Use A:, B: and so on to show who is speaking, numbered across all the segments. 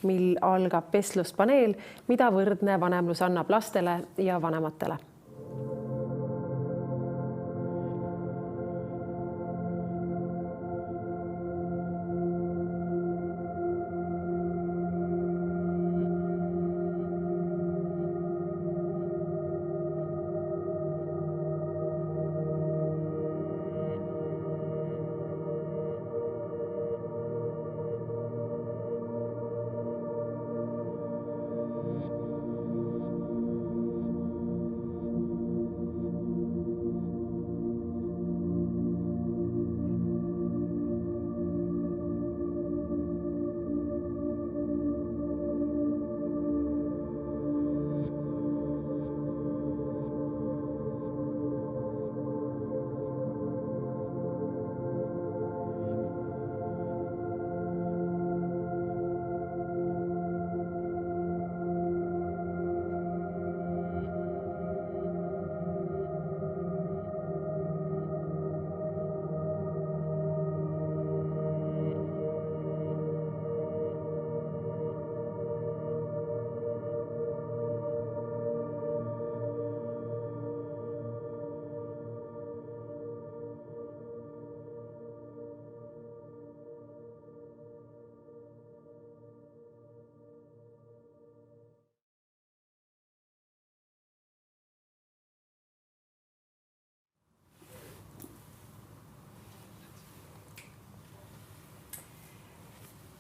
A: mil algab vestluspaneel, mida võrdne vanemlus annab lastele ja vanematele.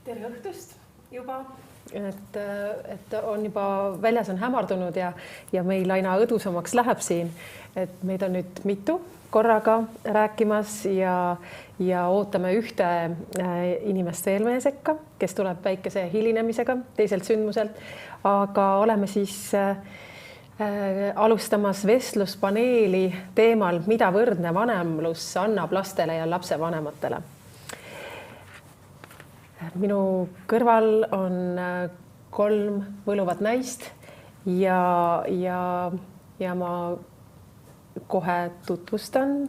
A: Tere õhtust juba, et on juba väljas on hämardunud ja meil aina õdusamaks läheb siin, et meid on nüüd mitu korraga rääkimas ja ootame ühte inimest veel meie sekka, kes tuleb väikese hilinemisega teiselt sündmuselt, aga oleme siis alustamas vestluspaneeli teemal, mida võrdne vanemlus annab lastele ja lapsevanematele. Minu kõrval on 3 võluvat naist ja ma kohe tutvustan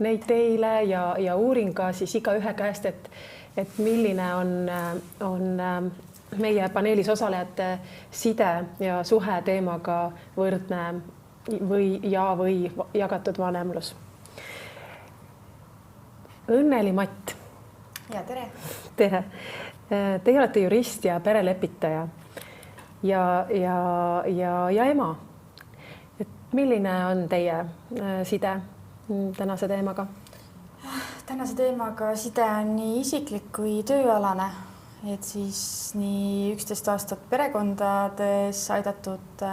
A: neid teile ja uurin ka siis igaühe käest, et milline on meie paneelis osalejate side ja suhe teemaga võrdne või jagatud vanemlus. Õnneli Matt.
B: Ja, tere.
A: Tere. Teie olete jurist ja perelepitaja ja ema. Et milline on teie side tänase teemaga?
B: Tänase teemaga side on nii isiklik kui tööalane, et siis nii 11 aastat perekondades aidatud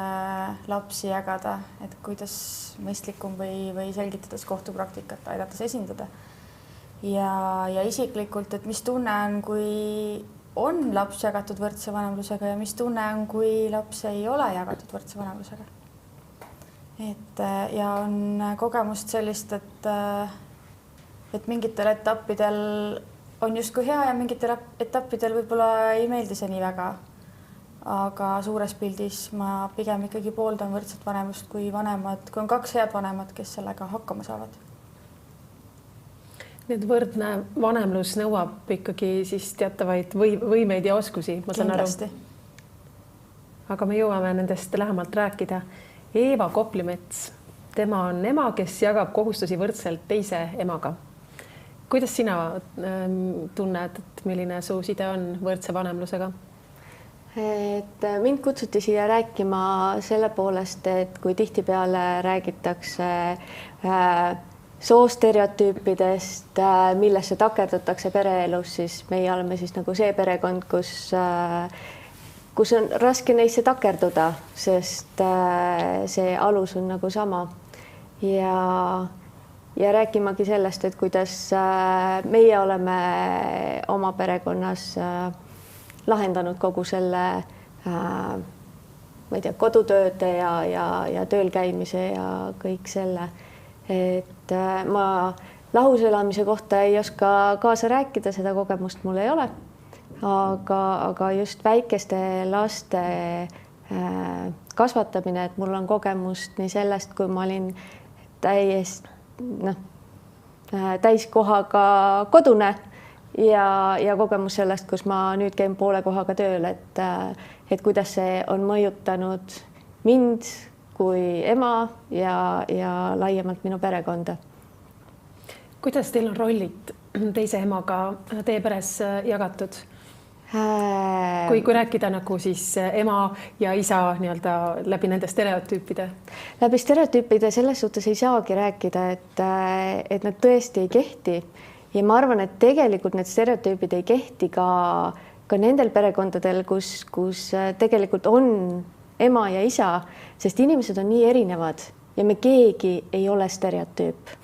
B: lapsi jagada, et kuidas mõistlikum või selgitades kohtupraktikat aidates esindada. Ja isiklikult, et mis tunne on, kui on laps jagatud võrdse vanemlusega ja mis tunne on, kui laps ei ole jagatud võrdse vanemlusega. Ja on kogemust sellist, et mingitel etappidel on justkui hea ja mingitel etappidel võib-olla ei meeldi see nii väga. Aga suures pildis ma pigem ikkagi pooldan võrdset vanemlust kui vanemad, kui on 2 head vanemad, kes sellega hakkama saavad.
A: Need võrdne vanemlus nõuab ikkagi siis teatavaid võimeid ja oskusi, ma saan aru. Aga me jõuame nendest lähemalt rääkida. Eeva Koplimets, tema on ema, kes jagab kohustusi võrdselt teise emaga. Kuidas sina tunned, et milline su side on võrdse vanemlusega?
C: Et mind kutsuti siia rääkima selle poolest, et kui tihtipeale räägitakse soostereotüüpidest, millesse takerdutakse pereelus, siis meie oleme siis nagu see perekond, kus on raske neisse takerduda, sest see alus on nagu sama. Ja rääkimagi sellest, et kuidas meie oleme oma perekonnas lahendanud kogu selle ma ei tea, kodutööde ja tööl käimise ja kõik selle. Et ma lahuselamise kohta ei oska kaasa rääkida, seda kogemust mul ei ole, aga just väikeste laste kasvatamine, et mul on kogemust nii sellest, kui ma olin täiskohaga kodune ja kogemus sellest, kus ma nüüd käin poole kohaga tööl, et kuidas see on mõjutanud mind kui ema ja laiemalt minu perekonda.
A: Kuidas teil on rollid teise emaga teie peres jagatud? Kui rääkida nagu siis ema ja isa nii-öelda läbi nende stereotüüpide?
C: Läbi stereotüüpide selles suhtes ei saagi rääkida, et nad tõesti ei kehti. Ja ma arvan, et tegelikult need stereotüübid ei kehti ka nendel perekondadel, kus tegelikult on ema ja isa, sest inimesed on nii erinevad ja me keegi ei ole stereotüüp.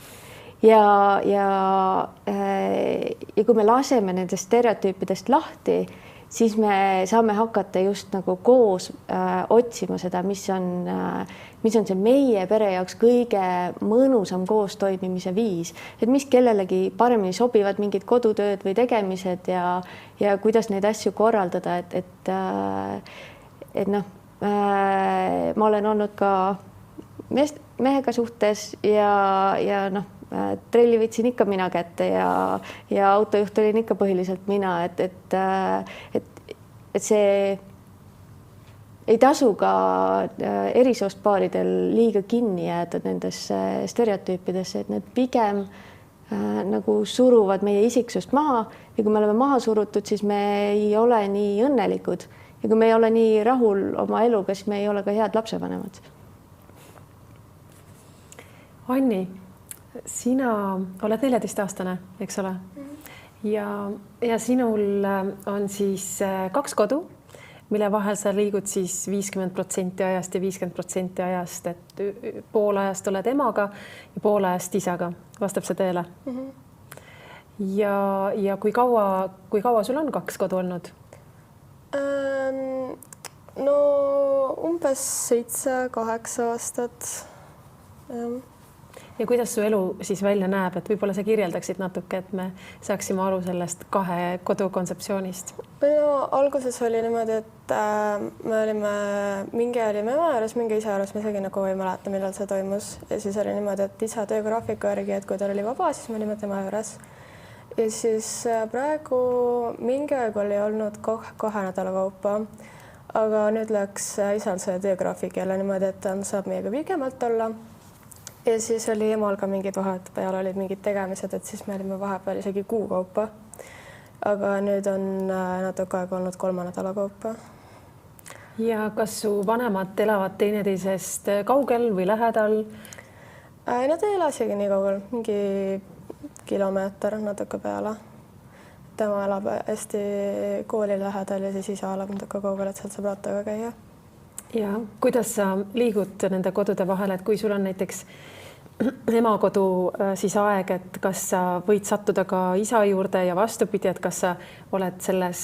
C: Ja kui me laseme nendest stereotüüpidest lahti, siis me saame hakata just nagu koos otsima seda, mis on see meie pere jaoks kõige mõnusam koos toimimise viis, et mis kellelegi paremini sobivad mingid kodutööd või tegemised ja kuidas neid asju korraldada, et noh, ma olen olnud ka mehega suhtes ja noh, trelli võtsin ikka mina kätte ja autojuht olin ikka põhiliselt mina, et see ei tasu ka erisoost paaridel liiga kinni jääda nendesse stereotüüpidesse, et need pigem nagu suruvad meie isiksust maha ja kui me oleme maha surutud, siis me ei ole nii õnnelikud ja kui me ei ole nii rahul oma eluga, siis me ei ole ka head lapsevanemad.
A: Anni, sina oled 14-aastane, eks ole? Ja sinul on siis 2 kodu, mille vahel sa liigud siis 50% ajast ja 50% ajast, et pool ajast oled emaga ja pool ajast isaga. Vastab see tõele? Ja kui kaua sul on 2 kodu olnud?
D: No umbes 7-8 aastat.
A: Ja kuidas su elu siis välja näeb, et võib-olla sa kirjeldaksid natuke, et me saaksime aru sellest 2 kodu kontseptsioonist?
D: No, alguses oli niimoodi, et me olime mingi ema juures, mingi isa juures, me isegi nagu ei mäleta, millal see toimus. Ja siis oli niimoodi, et isa töögraafiku järgi, et kui tal oli vaba, siis me olime tema juures. Ja siis praegu mingi aeg oli olnud 2 nädala kaupa, aga nüüd läks isal see töögraafik jälle niimoodi, et ta saab meiega pikemalt olla. Ja siis oli emal ka mingid vahepeal olid mingid tegemised, et siis me olime vahepeal isegi kuu kaupa. Aga nüüd on natuke aega olnud 3 nädala kaupa.
A: Ja kas su vanemad elavad teineteisest kaugel või lähedal?
D: Nad ei ela isegi nii kaugel, mingi kilomeeter natuke peale. Tema elab hästi kooli lähedal ja siis isa elab natuke kaugel, et sealt saab rattaga käia.
A: Ja kuidas sa liigud nende kodude vahel, et kui sul on näiteks ema kodu siis aeg, et kas sa võid sattuda ka isa juurde ja vastupidi, et kas sa oled selles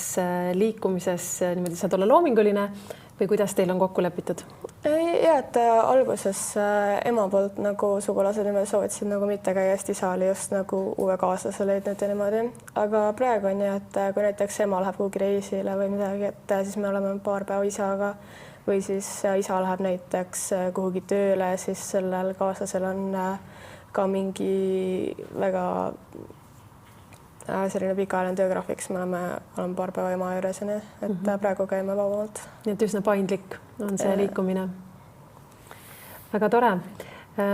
A: liikumises niimoodi, saad olla loominguline või kuidas teil on kokku lepitud?
D: Ja, et alguses ema poolt nagu sugulased niimoodi soovitasid nagu mitte käia, hästi isa oli just nagu uue kaaslase leidnud ja niimoodi. Aga praegu on ju, et kui näiteks ema läheb kuhugi reisile või midagi, et siis me oleme paar päeva isaga või siis isa läheb näiteks kuhugi tööle, siis sellel kaaslasel on ka mingi väga selline pikaajaline töögraafik, siis me oleme paar päeva ema juures, et praegu käime vabamalt.
A: Nii et üsna paindlik on see liikumine. Väga tore.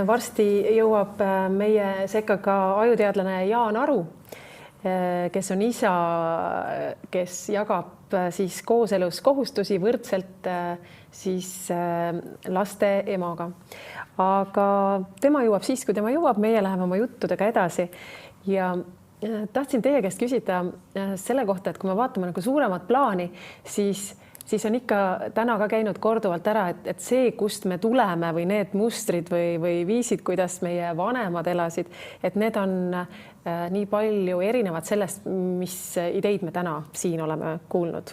A: Varsti jõuab meie sekka ka ajuteadlane Jaan Aru, kes on isa, kes jagab siis kooselus kohustusi võrdselt siis laste emaga. Aga tema jõuab siis, kui tema jõuab, meie läheme oma juttudega edasi ja tahtsin teie käest küsida selle kohta, et kui me vaatame nagu suuremat plaani, siis on ikka täna ka käinud korduvalt ära, et see, kust me tuleme või need mustrid või viisid, kuidas meie vanemad elasid, et need on nii palju erinevad sellest, mis ideid me täna siin oleme kuulnud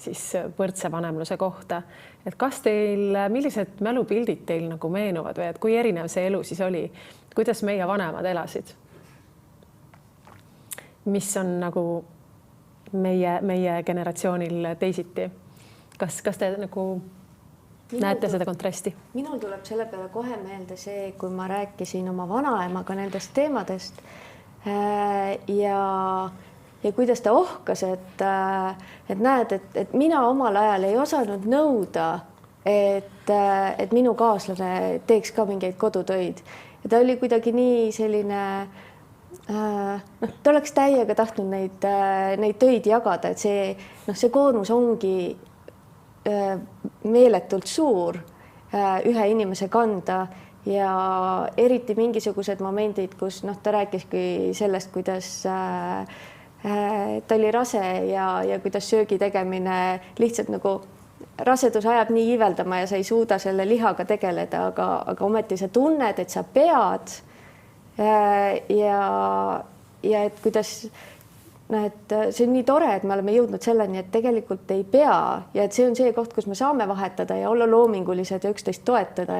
A: siis võrdse vanemluse kohta. Et kas teil, millised mälupildid teil nagu meenuvad või et kui erinev see elu siis oli? Kuidas meie vanemad elasid? Mis on nagu meie generatsioonil teisiti? Kas te nagu näete seda kontrasti?
C: Minul tuleb selle peale kohe meelde see, kui ma rääkisin oma vanaemaga nendest teemadest ja ja kuidas ta ohkas, et näed, et mina omal ajal ei osanud nõuda, et minu kaaslane teeks ka mingeid kodutöid. Ja ta oli kuidagi nii selline, ta oleks täiega tahtnud neid töid jagada, et see koormus ongi meeletult suur ühe inimese kanda ja eriti mingisugused momendid, kus ta rääkiski sellest, kuidas ta oli rase ja kuidas söögi tegemine lihtsalt nagu rasedus ajab nii iiveldama ja sa ei suuda selle lihaga tegeleda, aga ometi sa tunned, et sa pead ja et kuidas et see on nii tore, et me oleme jõudnud selleni, et tegelikult ei pea ja et see on see koht, kus me saame vahetada ja olla loomingulised ja üksteist toetada,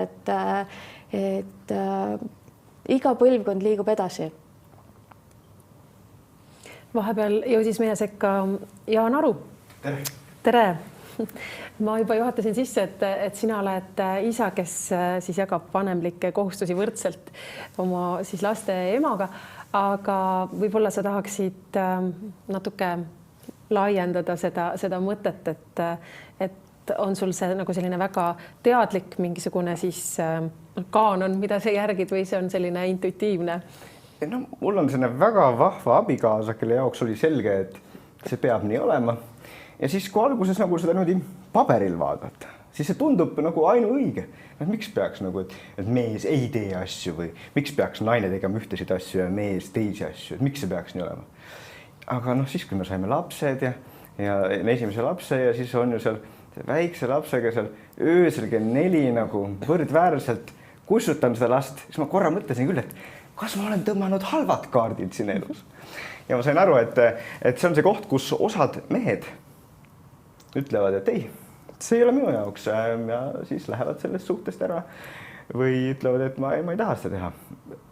C: et iga põlvkond liigub edasi.
A: Vahepeal jõudis meie sekka Jaan Aru. Tere! Ma juba juhatasin sisse, et sina oled isa, kes siis jagab vanemlikke kohustusi võrdselt oma siis laste emaga, aga võib-olla sa tahaksid natuke laiendada seda mõtet, et on sul see nagu selline väga teadlik mingisugune siis kaanon, mida sa järgid või see on selline intuitiivne?
E: No, mul on selline väga vahva abikaasa, kelle jaoks oli selge, et see peab nii olema. Ja siis kui alguses nagu seda niimoodi paberil vaadata, siis see tundub nagu ainuõige. Miks peaks nagu, et mees ei tee asju või miks peaks naine tegema ühtesid asju ja mees teisi asju, et miks see peaks nii olema? Aga siis, kui me saime lapsed ja esimese lapse ja siis on ju seal väikse lapsega seal öösel kell 4 nagu võrdväärselt kussutan seda last, siis ma korra mõtlesin küll, et kas ma olen tõmmanud halvad kaardid siin elus. Ja ma sain aru, et see on see koht, kus osad mehed ütlevad, et ei, see ei ole minu jaoks ja siis lähevad sellest suhtest ära või ütlevad, et ma ei taha seda teha.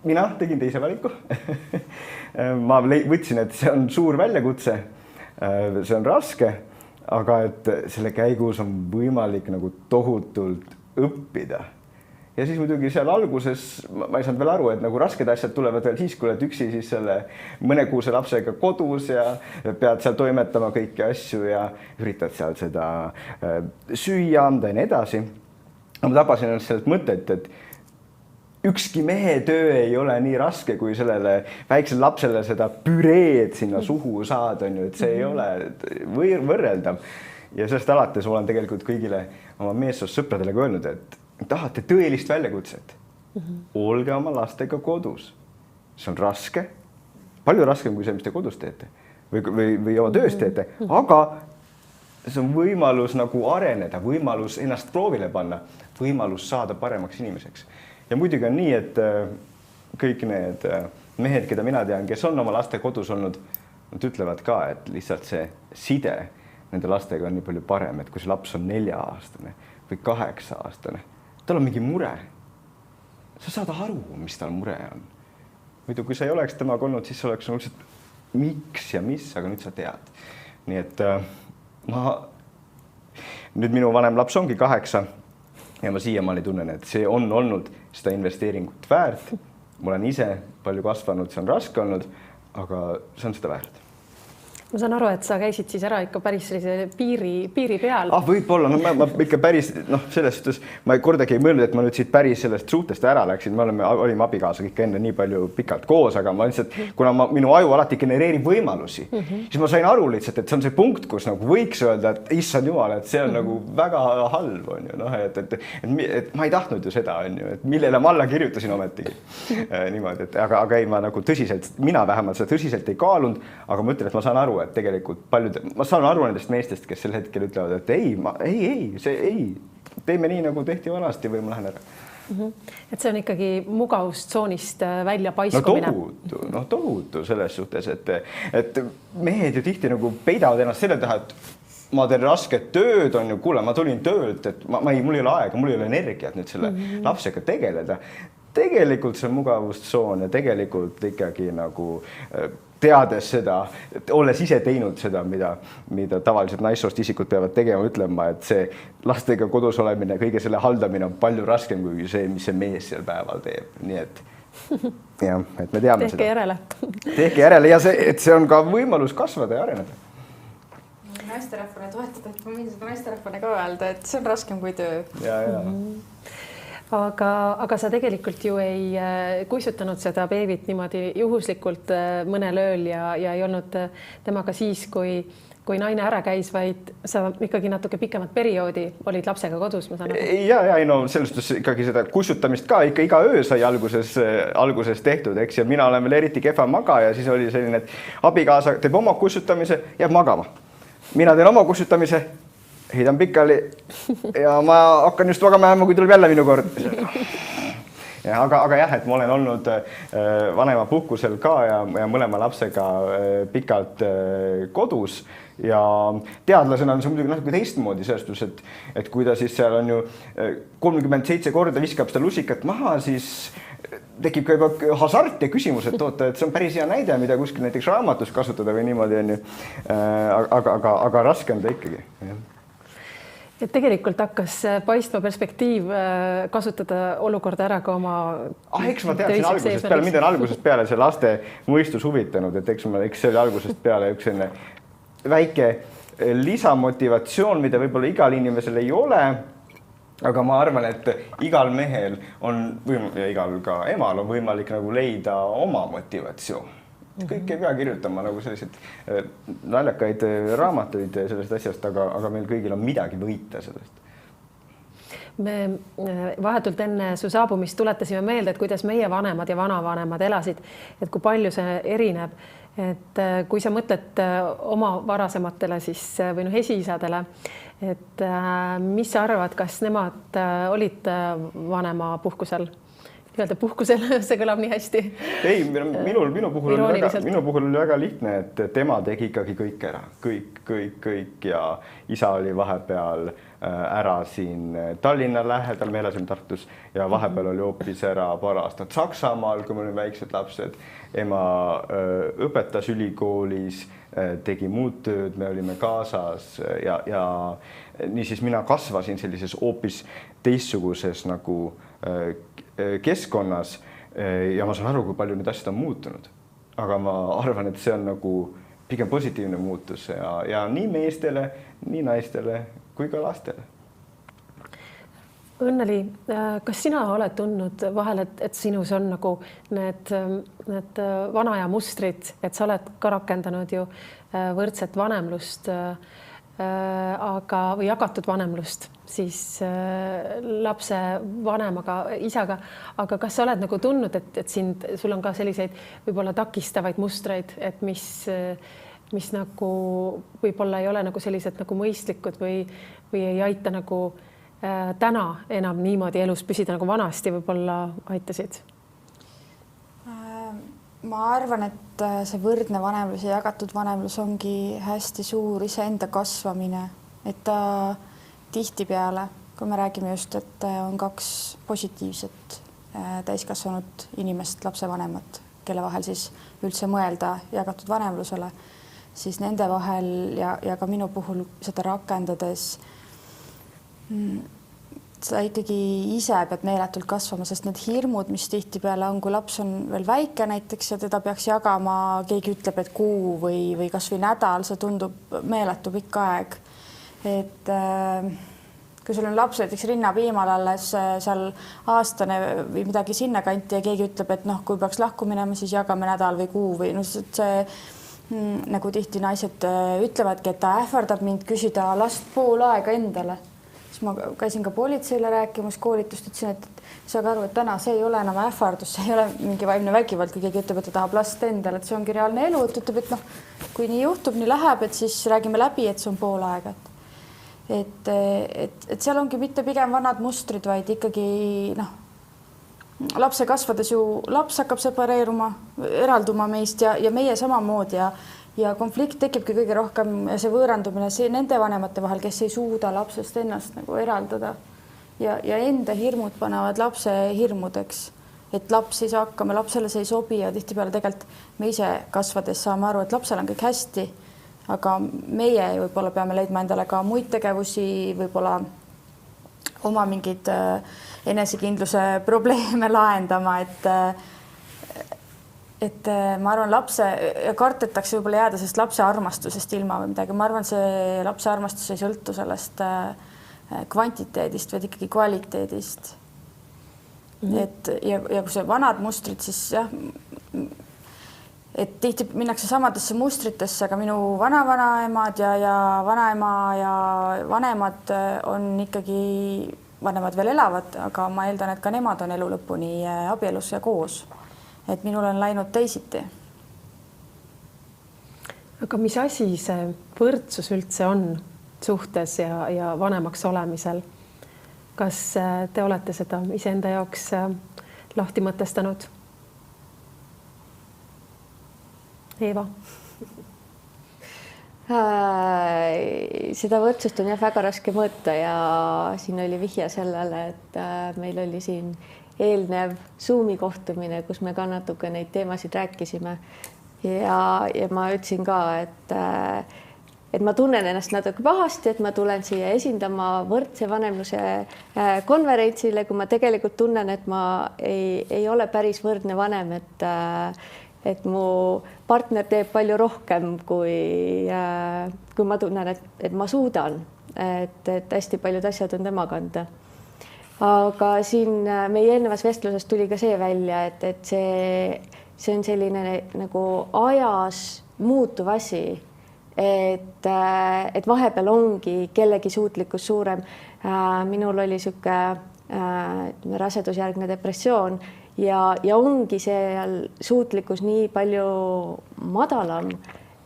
E: Mina tegin teise valiku. Ma võtsin, et see on suur väljakutse, see on raske, aga et selle käigus on võimalik nagu tohutult õppida. Ja siis muidugi seal alguses ma ei saanud veel aru, et nagu rasked asjad tulevad veel siis, kui oled üksi siis selle mõnekuuse lapsega kodus ja pead seal toimetama kõiki asju ja üritad seal seda süüa anda ja nii edasi. Ma tabasin ennast sellelt mõtet, et ükski mehe töö ei ole nii raske, kui sellele väiksele lapsele seda püreed sinna suhu saada, et see ei ole võrreldav. Ja sellest alates olen tegelikult kõigile oma meessoost sõpradele öelnud, et tahate tõelist väljakutset, olge oma lastega kodus. See on raske, palju raskem kui see, mis te kodus teete või oma töös teete, aga see on võimalus nagu areneda, võimalus ennast proovile panna, võimalus saada paremaks inimeseks. Ja muidugi on nii, et kõik need mehed, keda mina tean, kes on oma laste kodus olnud, nad ütlevad ka, et lihtsalt see side nende lastega on nii palju parem, et kui see laps on 4-aastane või 8-aastane, tal on mingi mure. Sa saad aru, mis tal mure on. Muidu, kui sa ei oleks temaga olnud, siis oleks lihtsalt miks ja mis, aga nüüd sa tead. Nii et nüüd minu vanem laps ongi 8 ja ma siiamaani tunnen, et see on olnud seda investeeringut väärt. Ma olen ise palju kasvanud, see on raske olnud, aga see on seda väärt.
A: Ma saan aru, et sa käisid siis ära ikka päris sellise piiri peal.
E: Võib-olla, ma ikka päris, selles suhtes, ma kordagi ei mõelnud, et ma nüüd siit päris sellest suhtest ära läksin. Me olime abikaasaga ikka enne nii palju pikalt koos, aga ma lihtsalt, kuna minu aju alati genereerib võimalusi, siis ma sain aru lihtsalt, et see on see punkt, kus nagu võiks öelda, et issand jumal, et see on nagu väga halb, on ju. Et ma ei tahtnud ju seda, on ju, et millele ma alla kirjutasin ometigi. Niimoodi, aga ei, ma nagu tõsiselt, mina vähemalt seda tõsiselt ei kaalunud, aga ma ütlen, et ma saan aru, et tegelikult ma saan aru nendest meestest, kes sel hetkel ütlevad, et ei, teeme nii, nagu tehti vanasti või ma lähen ära.
A: Et see on ikkagi mugavustsoonist välja paiskumine.
E: Tohutu selles suhtes, et mehed ju tihti nagu peidavad ennast selle taha, et ma teen rasket tööd, on ju, kuule, ma tulin töölt, et mul ei ole aega, mul ei ole energiat nüüd selle lapsega tegeleda. Tegelikult see on mugavustsoon ja tegelikult ikkagi nagu teades seda, olles ise teinud seda, mida tavaliselt naissoost isikud peavad tegema, ütlema, et see lastega kodus olemine, kõige selle haldamine on palju raskem kui see, mis see mees seal päeval teeb. Nii et jah, et me teame
A: tehke järele.
E: Tehke järele ja et see on ka võimalus kasvada ja areneda.
B: Naisterahvane toetada, et ma võin seda naisterahvane ka öelda, et see on raskem kui töö.
A: Aga sa tegelikult ju ei kuissutanud seda beebit niimoodi juhuslikult mõnel ööl ja ei olnud temaga siis, kui naine ära käis, vaid sa ikkagi natuke pikemat perioodi olid lapsega kodus, ma saan aru.
E: Ei no selles suhtes ikkagi seda kussutamist ka ikka iga öö sai alguses tehtud, eks, ja mina olen veel eriti kehva magaja, siis oli selline, et abikaasa teeb oma kussutamise, jääb magama. Mina teen oma kussutamise, heidan pikali ja ma hakkan just magama jääma, kui tuleb jälle minu kord. Aga jah, et ma olen olnud vanema puhkusel ka ja mõlema lapsega pikalt kodus ja teadlasena on see muidugi natuke teistmoodi selles, et kui ta siis seal on ju 37 korda viskab seda lusikat maha, siis tekib ka juba hasart ja küsimus, et oota, et see on päris hea näide, mida kuskil näiteks raamatus kasutada või niimoodi on ju. Aga raske on ta ikkagi.
A: Et tegelikult hakkas paistma perspektiiv kasutada olukorda ära ka oma
E: eks ma teadsin algusest peale, mind on algusest peale see laste mõistus huvitanud, et eks see oli algusest peale üks selline väike lisamotivatsioon, mida võib-olla igal inimesel ei ole, aga ma arvan, et igal mehel ja igal ka emal on võimalik nagu leida oma motivatsioon. Kõik ei pea kirjutama nagu sellised naljakaid raamatuid sellest asjast, aga meil kõigil on midagi võita sellest.
A: Me vahetult enne su saabumist tuletasime meelde, et kuidas meie vanemad ja vanavanemad elasid, et kui palju see erineb. Et kui sa mõtled oma varasematele või esiisadele, et mis sa arvad, kas nemad olid vanema puhkusel? Öelda puhkusel, see kõlab nii hästi.
E: Ei, minu puhul oli väga lihtne, et tema tegi ikkagi kõik ära. Kõik ja isa oli vahepeal ära siin Tallinna lähedal, me elasime Tartus ja vahepeal oli hoopis ära paar aastat Saksamaal, kui me olime väiksed lapsed. Ema õpetas ülikoolis, tegi muud tööd, me olime kaasas ja niisiis mina kasvasin sellises hoopis teistsuguses nagu keskkonnas ja ma saan aru, kui palju need asjad on muutunud. Aga ma arvan, et see on nagu pigem positiivne muutus ja nii meestele, nii naistele kui ka lastele.
A: Õnneli, kas sina oled tundnud vahel, et sinus on nagu need vanaja mustrid, et sa oled ka rakendanud ju võrdset vanemlust, või jagatud vanemlust siis lapse vanemaga, isaga, aga kas sa oled nagu tundnud, et sul on ka selliseid võib-olla takistavaid mustreid, et mis nagu võib-olla ei ole nagu sellised nagu mõistlikud või ei aita nagu täna enam niimoodi elus püsida nagu vanasti võib-olla aitasid?
B: Ma arvan, et see võrdne vanemlus ja jagatud vanemlus ongi hästi suur iseenda kasvamine, et ta tihtipeale, kui me räägime just, et on kaks positiivset täiskasvanud inimest, lapsevanemat, kelle vahel siis üldse mõelda jagatud vanemlusele, siis nende vahel ja ka minu puhul seda rakendades sa ikkagi ise pead meeletult kasvama, sest need hirmud, mis tihtipeale on, kui laps on veel väike näiteks ja teda peaks jagama, keegi ütleb, et kuu või kas või nädal, see tundub meeletu pikk aeg. Et kui sul on laps näiteks rinnapiimal alles seal aastane või midagi sinna kanti ja keegi ütleb, et kui peaks lahku minema, siis jagame nädal või kuu või see nagu tihti naised ütlevadki, et ta ähvardab mind küsida last pool aega endale. Ma käisin ka politseile rääkimas koolitust, ütlesin, et saage aru, et täna see ei ole enam ähvardus, see ei ole mingi vaimne vägivald, kui keegi ütleb, et ta tahab last endale, et see ongi reaalne elu, et ütleb, et kui nii juhtub, nii läheb, et siis räägime läbi, et see on pool aega. Et seal ongi mitte pigem vanad mustrid, vaid ikkagi lapse kasvades ju laps hakkab separeeruma, eralduma meist ja meie samamoodi ja konflikt tekibki kõige rohkem ja see võõrandumine nende vanemate vahel, kes ei suuda lapsest ennast nagu eraldada ja enda hirmud panevad lapse hirmudeks, et laps ei saa hakkama, lapsele see ei sobi ja tihtipeale tegelikult me ise kasvades saame aru, et lapsel on kõik hästi, aga meie võib-olla peame leidma endale ka muid tegevusi, võib-olla oma mingeid enesekindluse probleeme lahendama, et ma arvan, kardetakse võib-olla jääda sellest lapse armastusest ilma või midagi. Ma arvan, see lapse armastus ei sõltu sellest kvantiteedist, vaid ikkagi kvaliteedist. Et ja kui see vanad mustrid, siis jah, et tihti minnakse samadesse mustritesse, aga minu vanavanaemad ja vanaema ja vanemad on ikkagi, vanemad veel elavad, aga ma eeldan, et ka nemad on elu lõpuni abielus ja koos. Et minul on läinud teisiti. Aga
A: mis asi see võrdsus üldse on suhtes ja vanemaks olemisel? Kas te olete seda iseenda jaoks lahti mõtestanud? Eeva?
C: Seda võrdsust on jah väga raske mõõta ja siin oli vihje sellele, et meil oli siin eelnev Zoomi kohtumine, kus me ka natuke neid teemasid rääkisime ja ma ütlesin ka, et ma tunnen ennast natuke pahasti, et ma tulen siia esindama võrdse vanemluse konverentsile, kui ma tegelikult tunnen, et ma ei ole päris võrdne vanem, et mu partner teeb palju rohkem, kui ma tunnen, et ma suudan, et hästi paljud asjad on tema kanda. Aga siin meie eelnevas vestluses tuli ka see välja, et see on selline nagu ajas muutuv asi, et vahepeal ongi kellegi suutlikkus suurem. Minul oli niisugune rasedusjärgne depressioon ja ongi seal suutlikkus nii palju madalam,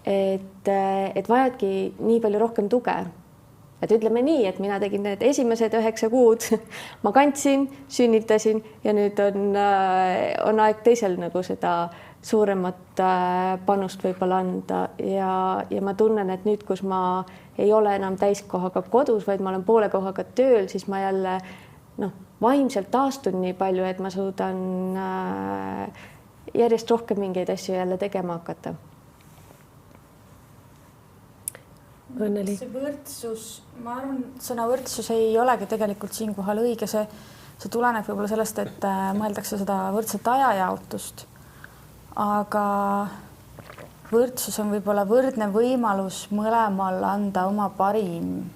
C: et vajadki nii palju rohkem tuge. Et ütleme nii, et mina tegin need esimesed 9 kuud, ma kandsin, sünnitasin ja nüüd on aeg teisel nagu seda suuremat panust võib-olla anda ja ma tunnen, et nüüd, kus ma ei ole enam täiskohaga kodus, vaid ma olen poole kohaga tööl, siis ma jälle vaimselt taastun nii palju, et ma suudan järjest rohkem mingeid asju jälle tegema hakata.
A: Õnneli.
B: See võrdsus, ma arvan, sõna võrdsus ei olegi tegelikult siinkohal õige. See tuleneb võib-olla sellest, et mõeldakse seda võrdset ajajaotust. Aga võrdsus on võib-olla võrdne võimalus mõlemal anda oma parim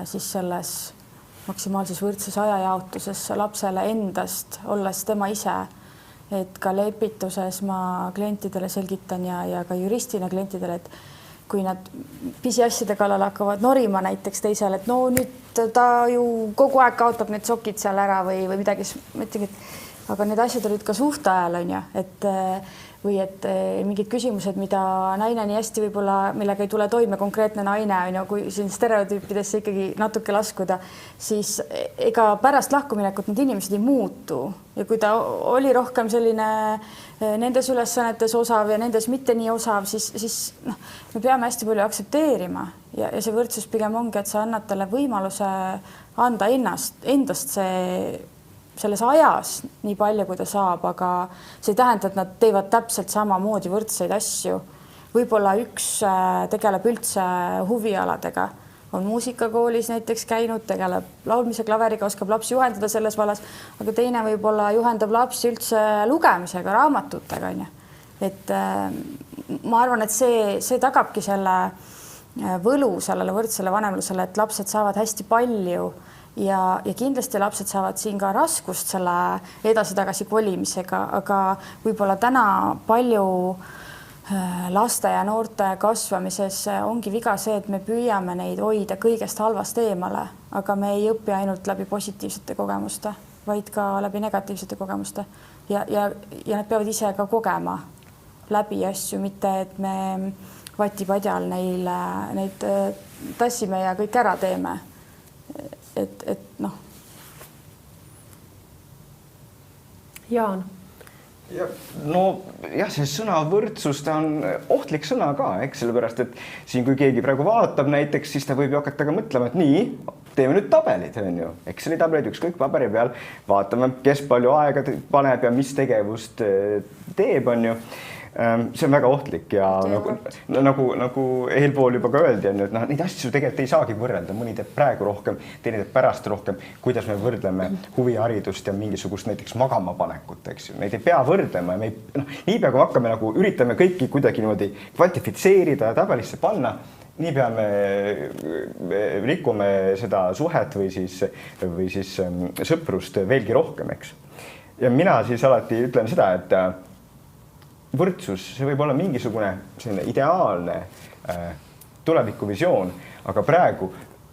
B: siis selles maksimaalses võrdses ajajaotuses lapsele endast, olles tema ise. Et ka lepituses ma klientidele selgitan ja ka juristina klientidele, et kui nad pisiasjade kallal hakkavad norima näiteks teisele, et no nüüd ta ju kogu aeg kaotab need sokid seal ära või midagi, mõtlengi, et aga need asjad olid ka suhte ajal, on ju, või et mingid küsimused, mida naine nii hästi võib-olla, millega ei tule toime konkreetne naine, on ju, kui siin stereotüüpidesse ikkagi natuke laskuda, siis ega pärast lahkuminekut need inimesed ei muutu ja kui ta oli rohkem selline nendes ülesannetes osav ja nendes mitte nii osav, siis me peame hästi palju aktsepteerima ja see võrdsus pigem ongi, et sa annad talle võimaluse anda endast selles ajas nii palju, kui ta saab, aga see ei tähenda, et nad teevad täpselt samamoodi võrdseid asju. Võib-olla üks tegeleb üldse huvialadega, on muusikakoolis näiteks käinud, tegeleb laulmise klaveriga, oskab lapsi juhendada selles vallas, aga teine võib-olla juhendab lapsi üldse lugemisega, raamatutega. Et ma arvan, et see tagabki selle võlu sellele võrdsele vanemlusele, et lapsed saavad hästi palju ja kindlasti lapsed saavad siin ka raskust selle edasi-tagasi kolimisega, aga võib-olla täna palju laste ja noorte kasvamises ongi viga see, et me püüame neid hoida kõigest halvast eemale, aga me ei õpi ainult läbi positiivsete kogemuste, vaid ka läbi negatiivsete kogemuste ja nad peavad ise ka kogema läbi asju, mitte et me vatipadjal neid tassime ja kõik ära teeme. Et noh.
A: Jaan.
E: Jah, see sõna võrdsus, ta on ohtlik sõna ka, eks, sellepärast, et siin, kui keegi praegu vaatab näiteks, siis ta võib ju hakata ka mõtlema, et nii, teeme nüüd tabelid, on ju. Exceli tabelid, ükskõik paberi peal, vaatame, kes palju aega paneb ja mis tegevust teeb, on ju. see on väga ohtlik ja nagu eelpool juba ka öeldi, on ju, et noh, neid asju tegelikult ei saagi võrrelda, mõni teeb praegu rohkem, teine teeb pärast rohkem, kuidas me võrdleme huviharidust ja mingisugust näiteks magamapanekut, eks ju, neid ei pea võrdlema ja me ei, niipea kui hakkame nagu üritame kõiki kuidagi niimoodi kvantifitseerida ja tabelisse panna, niipea me rikume seda suhet või siis sõprust veelgi rohkem, eks. Ja mina siis alati ütlen seda, et võrdsus, see võib olla mingisugune selline ideaalne tulevikuvisioon, aga praegu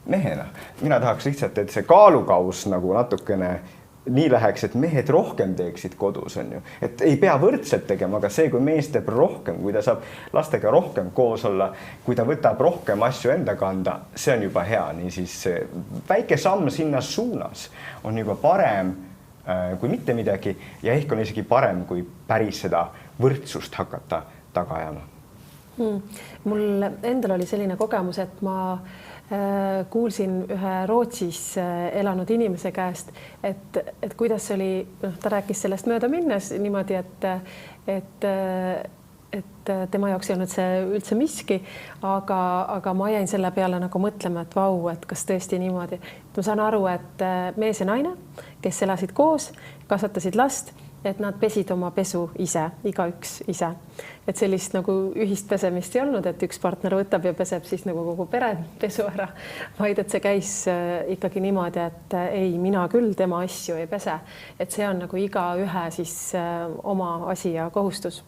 E: mehena mina tahaks lihtsalt, et see kaalukaus nagu natukene nii läheks, et mehed rohkem teeksid kodus, on ju. Et ei pea võrdselt tegema, aga see, kui mees teeb rohkem, kui ta saab lastega rohkem koos olla, kui ta võtab rohkem asju enda kanda, see on juba hea. Niisiis väike samm sinna suunas on juba parem kui mitte midagi ja ehk on isegi parem, kui päris seda võrdsust hakata taga ajama.
A: Mul endal oli selline kogemus, et ma kuulsin ühe Rootsis elanud inimese käest, et kuidas oli, ta rääkis sellest mööda minnes niimoodi, et tema jaoks ei olnud see üldse miski, aga ma jäin selle peale nagu mõtlema, et vau, et kas tõesti niimoodi. Ma saan aru, et mees ja naine, kes elasid koos, kasvatasid last, et nad pesid oma pesu ise, igaüks ise. Et sellist nagu ühist pesemist ei olnud, et üks partner võtab ja peseb siis nagu kogu pere pesu ära, vaid et see käis ikkagi niimoodi, et ei, mina küll tema asju ei pese. Et see on nagu igaühe siis oma asi ja kohustus.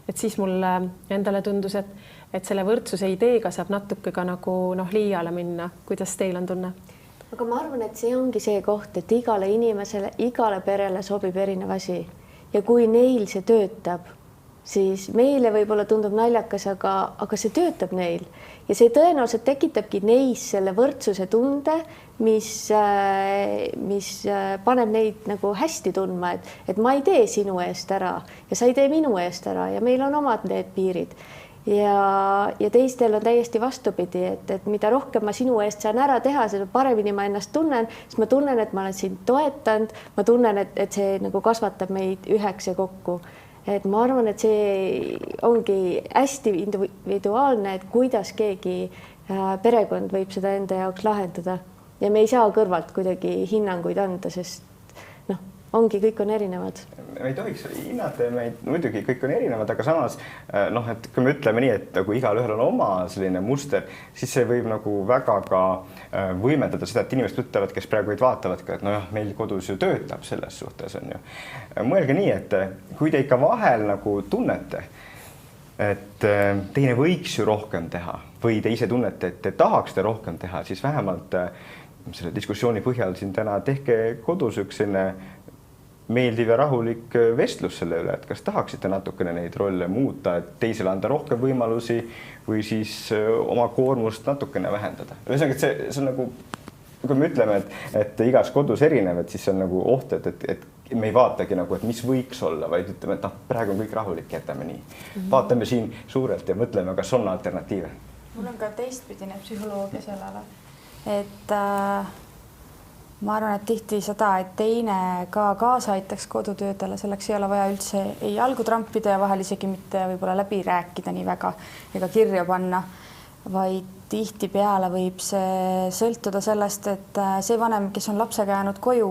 A: Et siis mulle endale tundus, et selle võrdsuse ideega saab natuke ka nagu liiale minna. Kuidas teil on tunne?
C: Aga ma arvan, et see ongi see koht, et igale inimesele, igale perele sobib erinev asi. Ja kui neil see töötab, siis meile võib-olla tundub naljakas, aga see töötab neil. Ja see tõenäoliselt tekitabki neis selle võrdsuse tunde, mis paneb neid nagu hästi tundma, et ma ei tee sinu eest ära ja sa ei tee minu eest ära ja meil on omad need piirid. Ja teistel on täiesti vastupidi, et mida rohkem ma sinu eest saan ära teha, seda paremini ma ennast tunnen, sest ma tunnen, et ma olen sind toetanud, ma tunnen, et see nagu kasvatab meid üheks ja kokku. Et ma arvan, et see ongi hästi individuaalne, et kuidas keegi perekond võib seda enda jaoks lahendada. Ja me ei saa kõrvalt kuidagi hinnanguid anda, sest ongi, kõik on erinevad.
E: Me ei tohiks hinnata, muidugi kõik on erinevad, aga samas et kui me ütleme nii, et kui igal ühel on oma selline muster, siis see võib nagu väga ka võimendada seda, et inimesed ütlevad, kes praegu vaatavad ka, et meil kodus ju töötab selles suhtes, on ju. Mõelge nii, et kui te ikka vahel nagu tunnete, et teine võiks ju rohkem teha või te ise tunnete, et te tahaks te rohkem teha, siis vähemalt selle diskussiooni põhjal siin täna tehke kodus üks selline meeldiv ja rahulik vestlus selle üle, et kas tahaksite natukene neid rolle muuta, et teisele anda rohkem võimalusi või siis oma koormust natukene vähendada. Ühesõnaga, et see on nagu, kui me ütleme, et igas kodus erinev, et siis see on nagu oht, et me ei vaatagi nagu, et mis võiks olla, vaid ütleme, et praegu on kõik rahulik, jätame nii. Vaatame siin suurelt ja mõtleme, kas on alternatiive.
B: Mul on ka teistpidine psühholoogia sellele, et ma arvan, et tihti seda, et teine ka kaasa aitaks kodutöödele, selleks ei ole vaja üldse ei jalgu trampida ja vahel isegi mitte võib-olla läbi rääkida nii väga ega kirja panna, vaid tihtipeale võib see sõltuda sellest, et see vanem, kes on lapsega jäänud koju,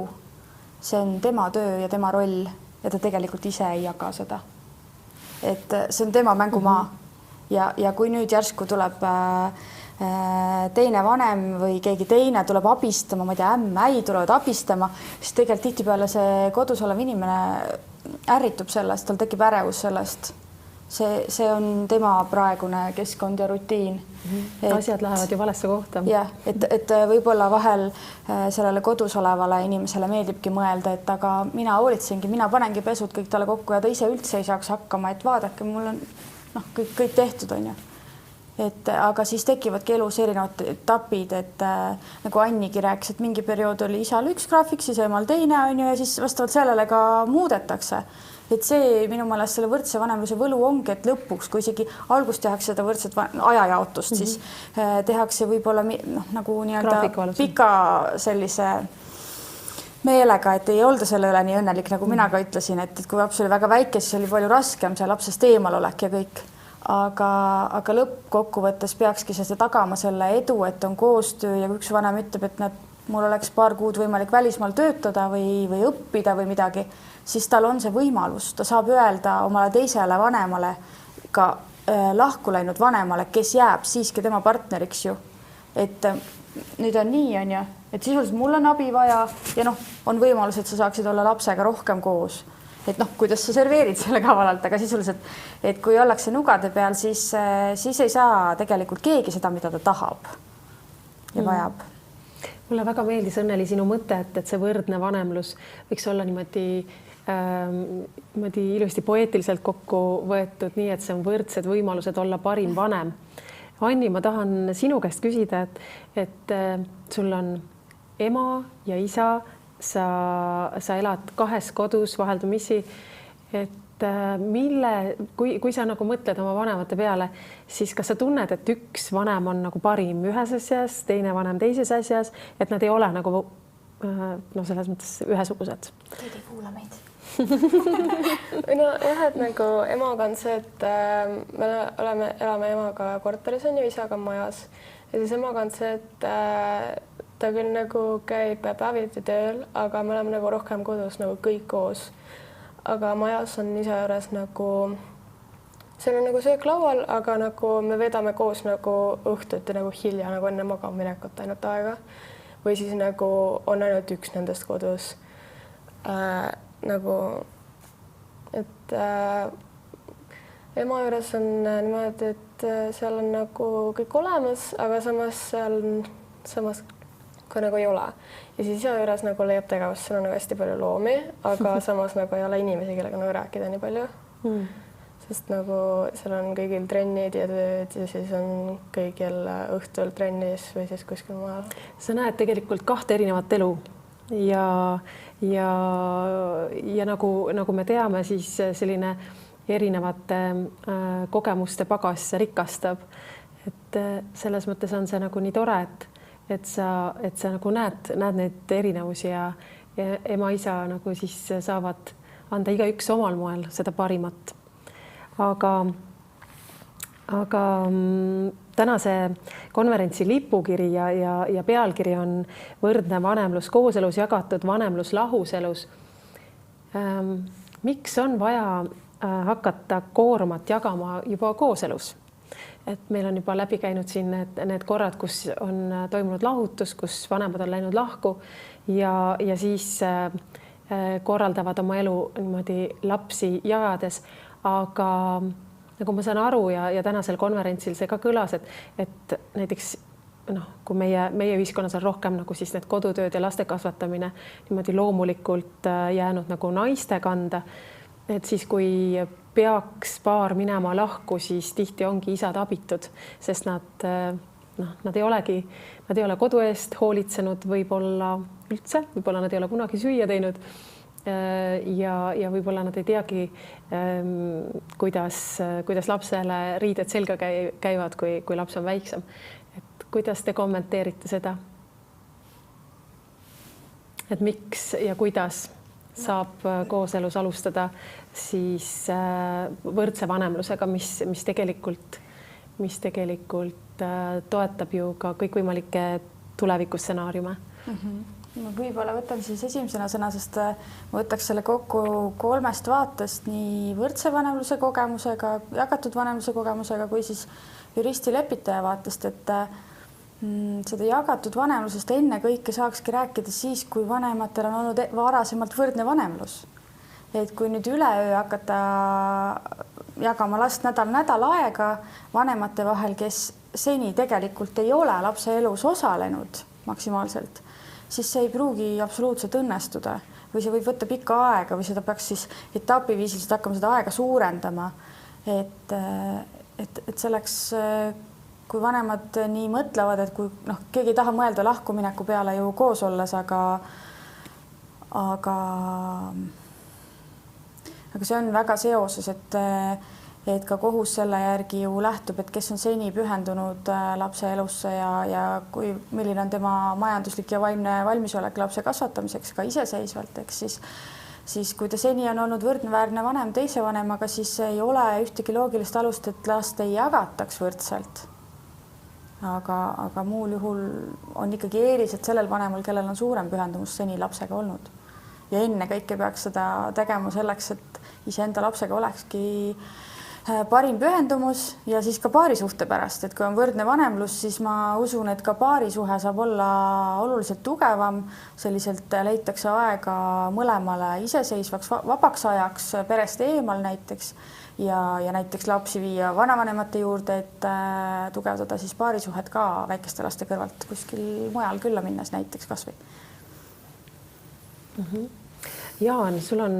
B: see on tema töö ja tema roll ja ta tegelikult ise ei jaga seda. Et see on tema mängumaa ja kui nüüd järsku tuleb teine vanem või keegi teine tuleb abistama, ma ei tea, äi tulevad abistama, siis tegelikult tihtipeale see kodus olev inimene ärritub sellest, tal tekib ärevus sellest. See on tema praegune keskkond ja rutiin.
A: Asjad lähevad ju valesse kohta.
B: Ja, et võib-olla vahel sellele kodus olevale inimesele meeldibki mõelda, et aga mina hoolitsengi, mina panengi pesud kõik talle kokku ja ta ise üldse ei saaks hakkama, et vaadake, mul on kõik tehtud, on ju. Aga siis tekivadki elus erinevad etapid, et nagu Annigi rääkis, et mingi periood oli isal üks graafik, siis emal teine on ju ja siis vastavalt sellele ka muudetakse. Et see minu meelest selle võrdse vanemluse võlu ongi, et lõpuks, kui isegi algus tehakse seda võrdset ajajaotust, siis tehakse võib-olla nagu nii-öelda pika sellise meelega, et ei olda selle üle nii õnnelik, nagu mina ka ütlesin, et kui laps oli väga väike, siis oli palju raskem see lapsest eemalolek ja kõik. Aga lõppkokkuvõttes peakski seda tagama selle edu, et on koostöö ja kui üks vanem ütleb, et mul oleks paar kuud võimalik välismaal töötada või õppida või midagi, siis tal on see võimalus, ta saab öelda omale teisele vanemale, ka lahku läinud vanemale, kes jääb siiski tema partneriks ju. Et nüüd on nii, on ju, et sisuliselt mul on abi vaja ja on võimalus, et sa saaksid olla lapsega rohkem koos. Et kuidas sa serveerid selle kavalalt, aga sisuliselt, et kui ollakse nugade peal, siis ei saa tegelikult keegi seda, mida ta tahab ja vajab.
A: Mulle väga meeldis, Õnneli, sinu mõte, et see võrdne vanemlus võiks olla niimoodi ilusti poeetiliselt kokku võetud, nii et see on võrdsed võimalused olla parim vanem. Anni, ma tahan sinu käest küsida, et sul on ema ja isa, sa elad 2 kodus vaheldumisi, et kui sa nagu mõtled oma vanemate peale, siis kas sa tunned, et üks vanem on nagu parim ühes asjas, teine vanem teises asjas, et nad ei ole nagu selles mõttes ühesugused?
B: Teid ei kuula meid.
D: jah, et nagu emaga on see, et me elame emaga korteris on ju, isaga majas ja siis emaga on see, et ta küll nagu käib päeviti tööl, aga me oleme nagu rohkem kodus nagu kõik koos. Aga majas on isa juures nagu, seal on nagu söök laual, aga nagu me vedame koos nagu õhtuti nagu hilja nagu enne magama minekut ainult aega. Või siis nagu on ainult üks nendest kodus. Nagu, et ema juures on niimoodi, et seal on nagu kõik olemas, aga samas ka nagu ei ole. Ja siis isa juures nagu leiab tegevust, seal on nagu hästi palju loomi, aga samas nagu ei ole inimesi, kellega nagu rääkida nii palju. Sest nagu seal on kõigil trennid ja tööd ja siis on kõigil õhtul trennis või siis kuskil maal.
A: Sa näed tegelikult 2 erinevat elu ja nagu me teame, siis selline erinevate kogemuste pagas rikastab. Et selles mõttes on see nagu nii tore, et sa nagu näed neid erinevusi ja ema-isa nagu siis saavad anda igaüks omal moel seda parimat. Aga tänase konverentsi lipukiri ja pealkiri on võrdne vanemlus kooselus, jagatud vanemlus lahuselus. Miks on vaja hakata koormat jagama juba kooselus? Et meil on juba läbi käinud siin need korrad, kus on toimunud lahutus, kus vanemad on läinud lahku ja siis korraldavad oma elu niimoodi lapsi jagades. Aga nagu ma saan aru ja tänasel konverentsil see ka kõlas, et näiteks kui meie ühiskonnas on rohkem nagu siis need kodutööd ja laste kasvatamine niimoodi loomulikult jäänud nagu naiste kanda, et siis kui peaks paar minema lahku, siis tihti ongi isad abitud, sest nad ei ole kodu eest hoolitsenud võib-olla üldse, võib-olla nad ei ole kunagi süüa teinud ja võib-olla nad ei teagi, kuidas lapsele riided selga käivad, kui laps on väiksem. Et kuidas te kommenteerite seda? Et miks ja kuidas saab kooselus alustada siis võrdse vanemlusega, mis tegelikult toetab ju ka kõikvõimalikke tulevikustsenaariume.
B: Ma võib-olla võtan siis esimesena sõna, sest ma võtaks selle kokku 3 vaatest, nii võrdse vanemluse kogemusega, jagatud vanemluse kogemusega kui siis juristi lepitaja vaatest, et seda jagatud vanemlusest enne kõike saakski rääkida siis, kui vanematel on olnud varasemalt võrdne vanemlus. Et kui nüüd üleöö hakata jagama last nädal aega vanemate vahel, kes seni tegelikult ei ole lapse elus osalenud maksimaalselt, siis see ei pruugi absoluutselt õnnestuda või see võib võtta pikka aega või seda peaks siis etapiviisiliselt hakkama seda aega suurendama. Et selleks, kui vanemad nii mõtlevad, et kui keegi ei taha mõelda lahkumineku peale ju koos olles, aga see on väga seoses, et et ka kohus selle järgi ju lähtub, et kes on seni pühendunud lapse elusse ja milline on tema majanduslik ja vaimne valmisolek lapse kasvatamiseks ka iseseisvalt, eks siis kui ta seni on olnud võrdväärne vanem teise vanemaga, siis ei ole ühtegi loogilist alust, et last ei jagataks võrdselt. Aga muul juhul on ikkagi eelised sellel vanemal, kellel on suurem pühendumus seni lapsega olnud. Ja enne kõike peaks seda tegema selleks, et iseenda lapsega olekski parim pühendumus ja siis ka paarisuhte pärast, et kui on võrdne vanemlus, siis ma usun, et ka paarisuhe saab olla oluliselt tugevam, selliselt leitakse aega mõlemale iseseisvaks vabaks ajaks perest eemal näiteks ja näiteks lapsi viia vanavanemate juurde, et tugevdada siis paarisuhet ka väikeste laste kõrvalt kuskil mujal külla minnes näiteks kasvõi.
A: Jaan, sul on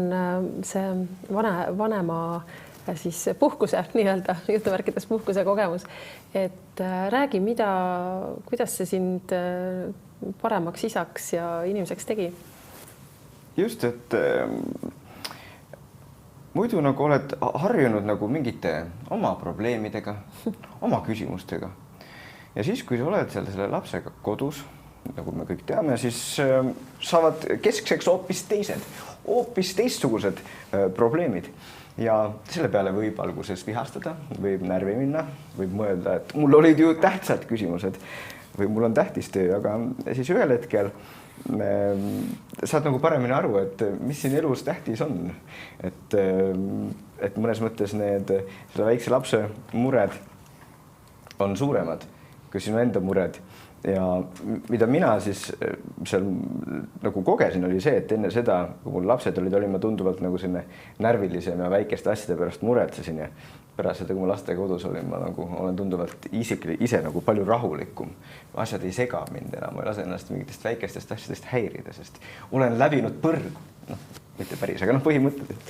A: see vanema siis puhkuse nii-öelda jutumärkides puhkuse kogemus, et räägi, kuidas see sind paremaks isaks ja inimeseks tegi?
E: Just, et muidu nagu oled harjunud nagu mingite oma probleemidega, oma küsimustega ja siis, kui sa oled selle lapsega kodus, nagu me kõik teame, siis saavad keskseks hoopis teistsugused probleemid. Ja selle peale võib alguses vihastada, võib närvi minna, võib mõelda, et mul olid ju tähtsad küsimused või mul on tähtis töö, aga siis ühel hetkel saad nagu paremini aru, et mis siin elus tähtis on. Et mõnes mõttes selle väikse lapse mured on suuremad kui sinu enda mured. Ja mida mina siis seal nagu kogesin, oli see, et enne seda, kui mul lapsed olin ma tunduvalt nagu selline närvilisem ja väikeste asjade pärast muretsesin ja pärast seda, kui ma lastega kodus olin, ma nagu olen tunduvalt ise nagu palju rahulikum. Asjad ei sega mind enam, ma ei lase ennast mingitest väikestest asjadest häirida, sest olen läbinud põrgu. Mitte päris, aga põhimõtteliselt.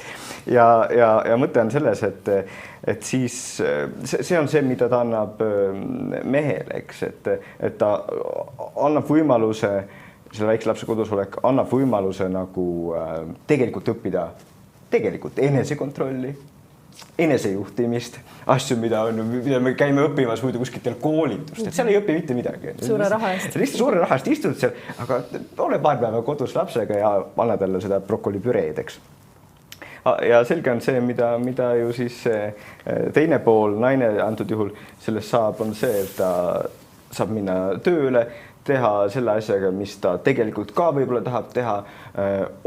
E: Ja mõte on selles, et siis see on see, mida ta annab mehele, eks, et ta annab võimaluse, selle väikse lapse kodus olek annab võimaluse nagu tegelikult õppida enesekontrolli, enesejuhtimist, asju, mida me käime õppimas muidu kuskitel koolitust, et seal ei õpi mitte midagi.
A: Suure raha eest.
E: Lihtsalt suure raha eest istud seal, aga ole paar päeva kodus lapsega ja anna talle seda brokolipüreed, eks. Ja selge on see, mida ju siis teine pool, naine antud juhul sellest saab, on see, et ta saab minna tööle, teha selle asjaga, mis ta tegelikult ka võib-olla tahab teha,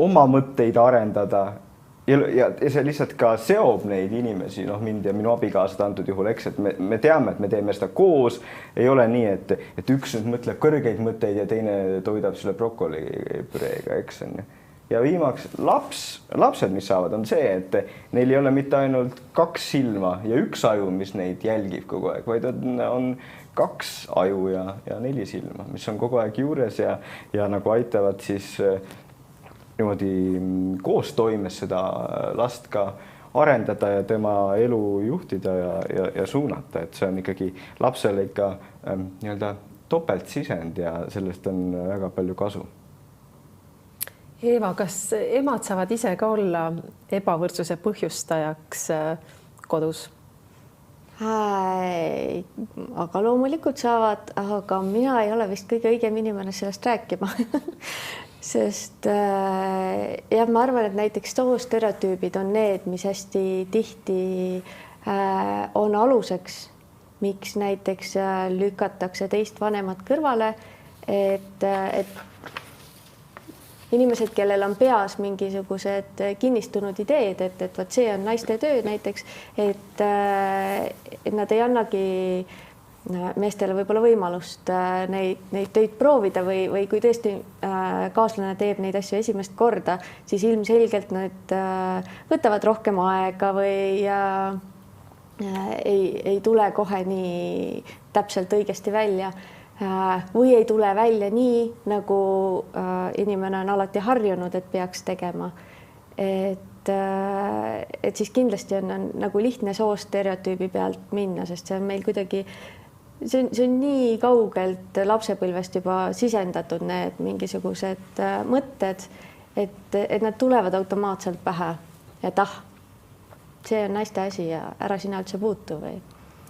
E: oma mõtteid arendada. Ja see lihtsalt ka seob neid inimesi, mind ja minu abikaasad antud juhul, eks, et me teame, et me teeme seda koos. Ei ole nii, et üks nüüd mõtleb kõrgeid mõtteid ja teine toidab selle brokolipüreega, eks. Ja viimaks lapsed, mis saavad, on see, et neil ei ole mitte ainult 2 silma ja 1 aju, mis neid jälgib kogu aeg, vaid on 2 aju ja 4 silma, mis on kogu aeg juures ja nagu aitavad siis niimoodi koos toimes seda last ka arendada ja tema elu juhtida ja suunata, et see on ikkagi lapsele ikka nii-öelda topeltsisend ja sellest on väga palju kasu.
A: Eeva, kas emad saavad ise ka olla ebavõrdsuse põhjustajaks kodus?
C: Aga loomulikult saavad, aga mina ei ole vist kõige õigem inimene sellest rääkima. Sest ma arvan, et näiteks soostereotüübid on need, mis hästi tihti on aluseks, miks näiteks lükatakse teist vanemat kõrvale, et inimesed, kellel on peas mingisugused kinnistunud ideed, et võt see on naiste töö näiteks, et nad ei annagi meestele võib-olla võimalust neid töid proovida või kui tõesti kaaslane teeb neid asju esimest korda, siis ilmselgelt nad võtavad rohkem aega või ei tule kohe nii täpselt õigesti välja või ei tule välja nii, nagu inimene on alati harjunud, et peaks tegema. Et siis kindlasti on nagu lihtne soostereotüübi pealt minna, sest see on meil kuidagi see on nii kaugelt lapsepõlvest juba sisendatud need mingisugused mõtted, et nad tulevad automaatselt pähe, et see on naiste asi ja ära sina üldse puutu või?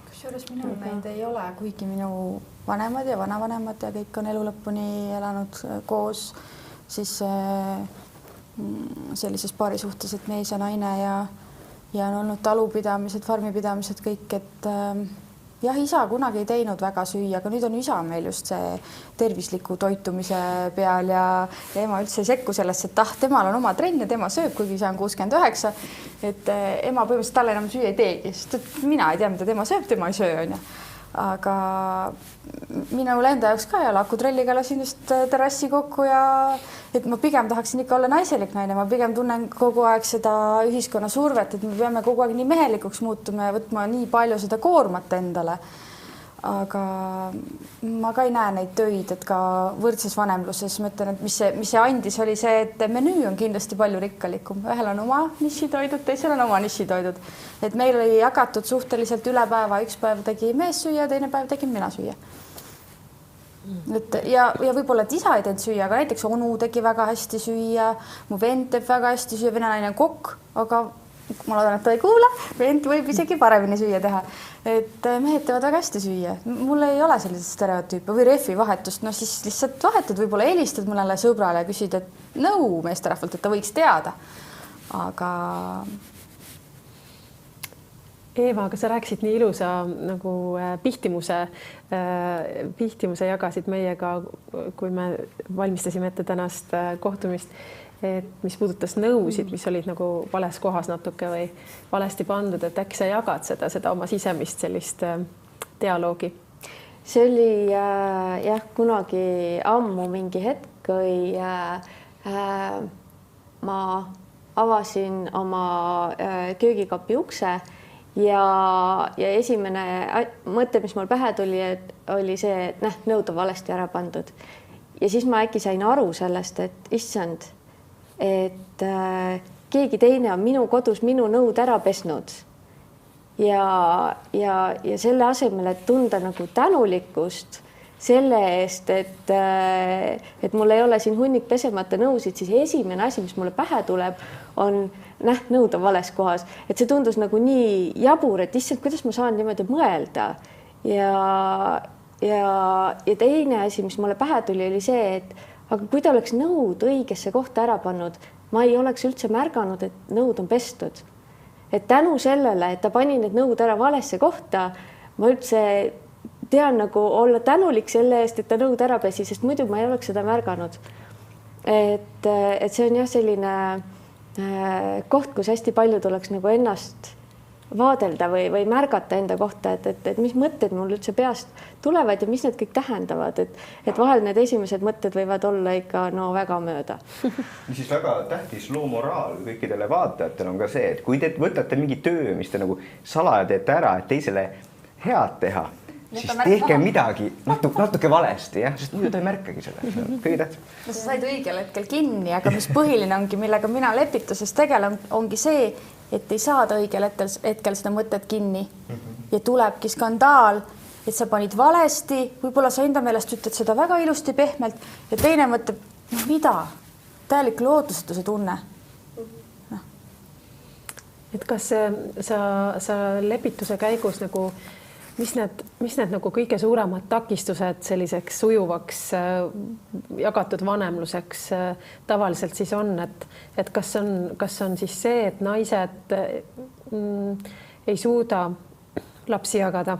B: Kusjuures minul neid ei ole, kuigi minu vanemad ja vanavanemad ja kõik on elu lõpuni elanud koos, siis sellises paarisuhtes, et mees ja naine ja on olnud talupidamised, farmipidamised, kõik, et jah, isa kunagi ei teinud väga süüa, aga nüüd on isa meil just see tervisliku toitumise peal ja ema üldse ei sekku sellesse, et temal on oma trenn ja tema sööb, kuigi isa on 69, et ema põhimõtteliselt talle enam süüa ei teegi, sest et mina ei tea, mida tema sööb, tema ei söö, onju. Aga minul enda jaoks ka ei ole, akutrelliga lasin just terrassi kokku ja et ma pigem tahaksin ikka olla naiselik naine, ma pigem tunnen kogu aeg seda ühiskonna survet, et me peame kogu aeg nii mehelikuks muutuma ja võtma nii palju seda koormat endale. Aga ma ka ei näe neid töid, et ka võrdses vanemluses ma ütlen, et mis see andis, oli see, et menüü on kindlasti palju rikkalikum. Ühel on oma nišitoidud, teisel on oma nišitoidud. Et meil oli jagatud suhteliselt üle päeva, üks päev tegi mees süüa, teine päev tegin mina süüa. Et ja võib-olla, et isa ei teinud süüa, aga näiteks onu tegi väga hästi süüa, mu vend teeb väga hästi süüa, vene naine on kokk, aga ma loodan, et ta ei kuula, vend võib isegi paremini süüa teha. Et mehed teevad väga hästi süüa. Mul ei ole sellised stereotüüpe või rehvi vahetust, no siis lihtsalt vahetad, võib-olla helistad mõnele sõbrale ja küsid, et nõu meesterahvalt, et ta võiks teada. Aga
A: Eeva, aga sa rääkisid nii ilusa nagu pihtimuse jagasid meiega, kui me valmistasime ette tänast kohtumist, et mis puudutas nõusid, mis olid nagu vales kohas natuke või valesti pandud, et äkki sa jagad seda oma sisemist sellist dialoogi?
C: See oli jah, kunagi ammu mingi hetk, kui ma avasin oma köögikapi ukse ja esimene mõte, mis mul pähe tuli, oli see, et nõud on valesti ära pandud. Ja siis ma äkki sain aru sellest, et issand, et keegi teine on minu kodus minu nõud ära pesnud. Ja selle asemel, et tunda nagu tänulikkust selle eest, et mul ei ole siin hunnik pesemata nõusid, siis esimene asi, mis mulle pähe tuleb, on nõud on vales kohas. Et see tundus nagu nii jabur, et issand, kuidas ma saan niimoodi mõelda. Ja teine asi, mis mulle pähe tuli, oli see, et aga kui ta oleks nõud õigesse kohta ära pannud, ma ei oleks üldse märganud, et nõud on pestud. Et tänu sellele, et ta pani need nõud ära valesse kohta, ma üldse tean nagu olla tänulik selle eest, et ta nõud ära pesi, sest muidu ma ei oleks seda märganud. Et see on jah selline koht, kus hästi palju tuleks nagu ennast vaadelda või märgata enda kohta, et mis mõtted mul üldse peast tulevad ja mis need kõik tähendavad, et vahel need esimesed mõtted võivad olla ikka väga mööda.
E: Siis väga tähtis loomoraal kõikidele vaatajatele on ka see, et kui te võtate mingi töö, mis te nagu salaja teete ära, et teisele head teha, siis tehke midagi natuke valesti, jah, sest muidu ta ei märkagi seda. Kõige tähtsam.
B: No sa said õigel hetkel kinni, aga mis põhiline ongi, millega mina lepituses tegelen, ongi see, et ei saada õigel hetkel seda mõtet kinni ja tulebki skandaal, et sa panid valesti, võib-olla sa enda meelest ütled seda väga ilusti pehmelt ja teine mõtleb, mida? Täielik lootusetuse tunne. No.
A: Et kas sa lepituse käigus nagu mis need nagu kõige suuremad takistused selliseks sujuvaks jagatud vanemluseks tavaliselt siis on, et kas on siis see, et naised ei suuda lapsi jagada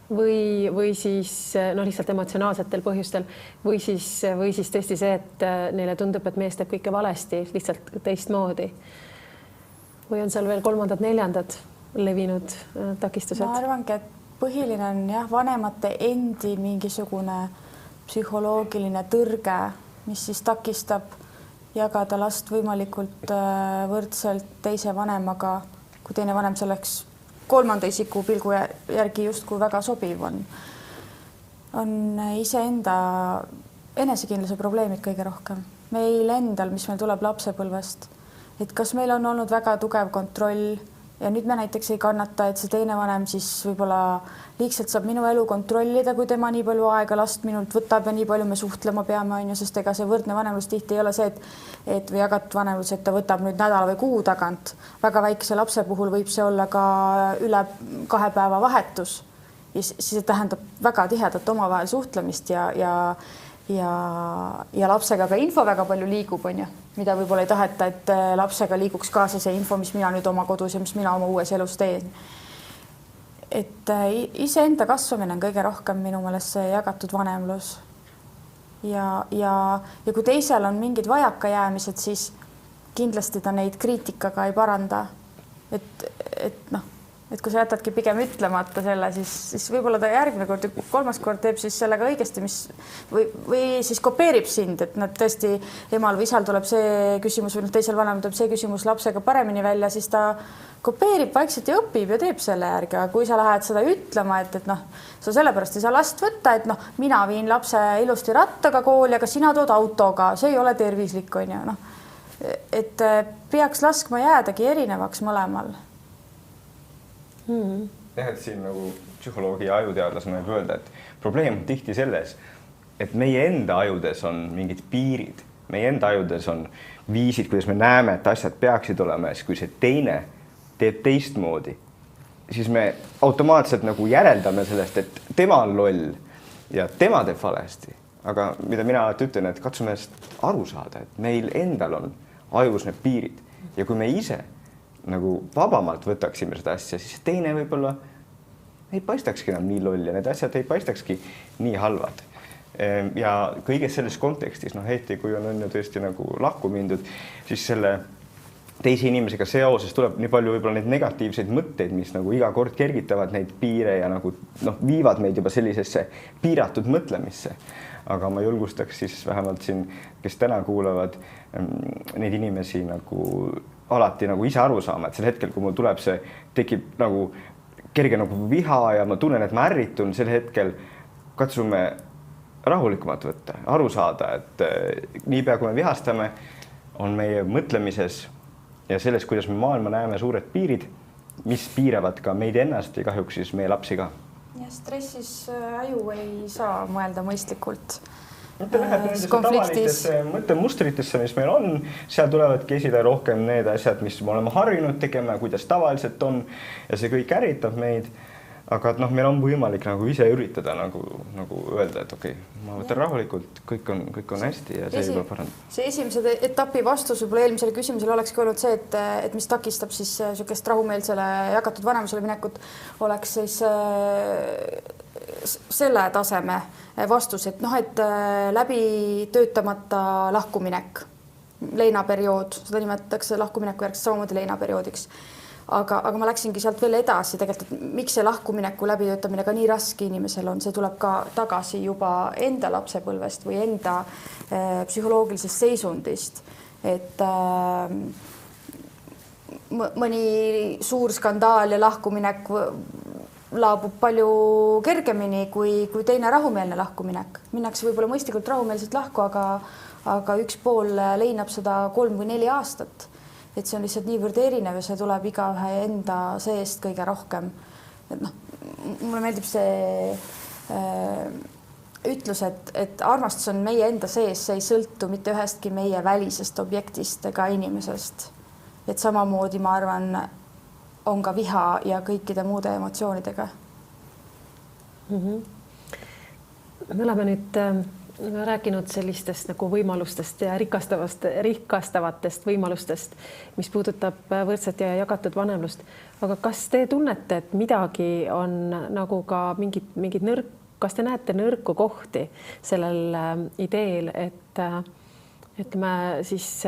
A: või siis lihtsalt emotsionaalsetel põhjustel või siis tõesti see, et neile tundub, et mees teeb kõike valesti, lihtsalt teistmoodi. Või on seal veel kolmandad-neljandad levinud takistused?
B: Ma arvangi, et põhiline on jah, vanemate endi mingisugune psühholoogiline tõrge, mis siis takistab jagada last võimalikult võrdselt teise vanemaga, kui teine vanem selleks kolmanda isiku pilgu järgi justkui väga sobiv on. On iseenda enesekindluse probleemid kõige rohkem. Meil endal, mis meil tuleb lapsepõlvest, et kas meil on olnud väga tugev kontroll ja nüüd me näiteks ei kannata, et see teine vanem siis võib-olla liigselt saab minu elu kontrollida, kui tema nii palju aega last minult võtab ja nii palju me suhtlema peame, on ju, sest ega see võrdne vanemlus tihti ei ole see, et või jagatud vanemlus, et ta võtab nüüd nädala või kuu tagant. Väga väikese lapse puhul võib see olla ka üle 2 päeva vahetus. Ja siis see tähendab väga tihedat omavahel suhtlemist ja lapsega ka info väga palju liigub, on ju, mida võib-olla ei taheta, et lapsega liiguks kaasa see info, mis mina nüüd oma kodus ja mis mina oma uues elus teen. Et iseenda kasvamine on kõige rohkem minu meelest see jagatud vanemlus. Ja kui teisel on mingid vajakajäämised, siis kindlasti ta neid kriitikaga ei paranda. Et kui sa jätadki pigem ütlemata selle, siis võib-olla ta järgmine kord ja kolmas kord teeb siis sellega õigesti, või siis kopeerib sind, et nad tõesti emal või isal tuleb see küsimus või teisel vanemal tuleb see küsimus lapsega paremini välja, siis ta kopeerib vaikselt ja õpib ja teeb selle järgi. Aga kui sa lähed seda ütlema, et sa sellepärast ei saa last võtta, et mina viin lapse ilusti rattaga kooli, aga sina tood autoga, see ei ole tervislik, on ju. Et peaks laskma jäädagi erinevaks mõlemal.
E: Et siin nagu psühholoogi ja ajuteadlasena võib öelda, et probleem on tihti selles, et meie enda ajudes on mingid piirid, meie enda ajudes on viisid, kuidas me näeme, et asjad peaksid olema, ja kui see teine teeb teistmoodi, siis me automaatselt nagu järeldame sellest, et tema on loll ja tema teeb valesti. Aga mida mina alati ütlen, et katsume aru saada, et meil endal on ajus need piirid ja kui me ise nagu vabamalt võtaksime seda asja, siis teine võib-olla ei paistakski enam nii loll ja need asjad ei paistakski nii halvad. Ja kõiges selles kontekstis, heiti, kui on ju tõesti nagu lahku mindud, siis selle teise inimesega seoses tuleb nii palju võib-olla neid negatiivseid mõtteid, mis nagu iga kord kergitavad neid piire ja nagu viivad meid juba sellisesse piiratud mõtlemisse. Aga ma julgustaks siis vähemalt siin, kes täna kuulavad neid inimesi nagu alati nagu ise aru saama, et sel hetkel, kui mul tuleb see, tekib nagu kerge nagu viha ja ma tunnen, et ma ärritun, sel hetkel katsume rahulikumalt võtta, aru saada, et niipea kui me vihastame, on meie mõtlemises ja selles, kuidas me maailma näeme, suured piirid, mis piiravad ka meid ennast ja kahjuks siis meie lapsi ka.
B: Ja stressis aju ei saa mõelda mõistlikult.
E: Ta läheb nendesse tavalistesse mõttemustritesse, mis meil on, seal tulevadki esile rohkem need asjad, mis me oleme harjunud tegema, kuidas tavaliselt on ja see kõik ärritab meid. Aga meil on võimalik nagu ise üritada nagu öelda, et okei, ma võtan rahulikult, kõik on hästi ja see juba parandab.
B: See esimese etapi vastus võib-olla eelmisele küsimusele olekski olnud see, et mis takistab siis niisugust rahumeelsele jagatud vanemusele minekut, oleks siis selle taseme vastus, et läbi töötamata lahkuminek, leinaperiood, seda nimetatakse lahkumineku järgselt samamoodi leinaperioodiks. Aga ma läksingi sealt veel edasi tegelikult, et miks see lahkumineku läbitöötamine ka nii raske inimesel on, see tuleb ka tagasi juba enda lapsepõlvest või enda psühholoogilisest seisundist, et mõni suur skandaal ja lahkuminek laabub palju kergemini kui teine rahumeelne lahkuminek. Minnakse võib-olla mõistlikult rahumeelselt lahku, aga üks pool leinab seda 3 või 4 aastat. Et see on lihtsalt niivõrd erinev ja see tuleb igaühe enda seest kõige rohkem. Et mulle meeldib see ütlus, et armastus on meie enda sees, see ei sõltu mitte ühestki meie välisest objektist ega inimesest. Et samamoodi, ma arvan, on ka viha ja kõikide muude emotsioonidega.
A: Me oleme nüüd rääkinud sellistest nagu võimalustest ja rikastavatest võimalustest, mis puudutab võrdset ja jagatud vanemlust. Aga kas te tunnete, et midagi on nagu ka mingid kas te näete nõrku kohti sellel ideel, et me siis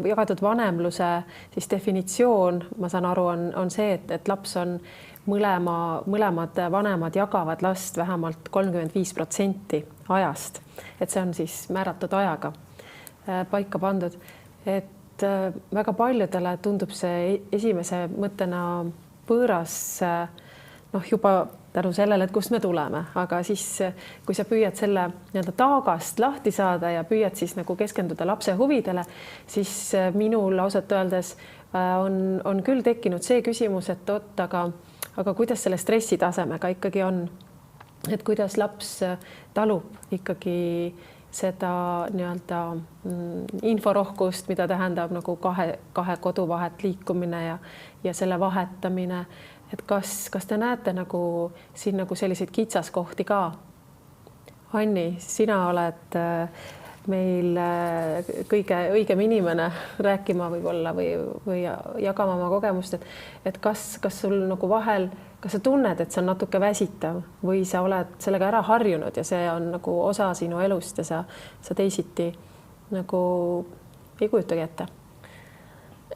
A: jagatud vanemluse siis definitsioon, ma saan aru, on see, et laps on mõlemad vanemad jagavad last vähemalt 35% ajast, et see on siis määratud ajaga paika pandud, et väga paljudele tundub see esimese mõttena võõras juba tänu sellele, et kust me tuleme, aga siis kui sa püüad selle nii-öelda taagast lahti saada ja püüad siis nagu keskenduda lapse huvidele, siis minul ausalt öeldes on küll tekkinud see küsimus, et oot, aga kuidas selle stressitasemega ikkagi on, et kuidas laps talub ikkagi seda nii-öelda inforohkust, mida tähendab nagu kahe kodu vahet liikumine ja selle vahetamine, et kas te näete nagu siin nagu selliseid kitsaskohti ka? Anni, sina oled meil kõige õigem inimene rääkima võib-olla või jagama oma kogemust, et kas sul nagu vahel, kas sa tunned, et see on natuke väsitav või sa oled sellega ära harjunud ja see on nagu osa sinu elust ja sa teisiti nagu ei kujutagi ette?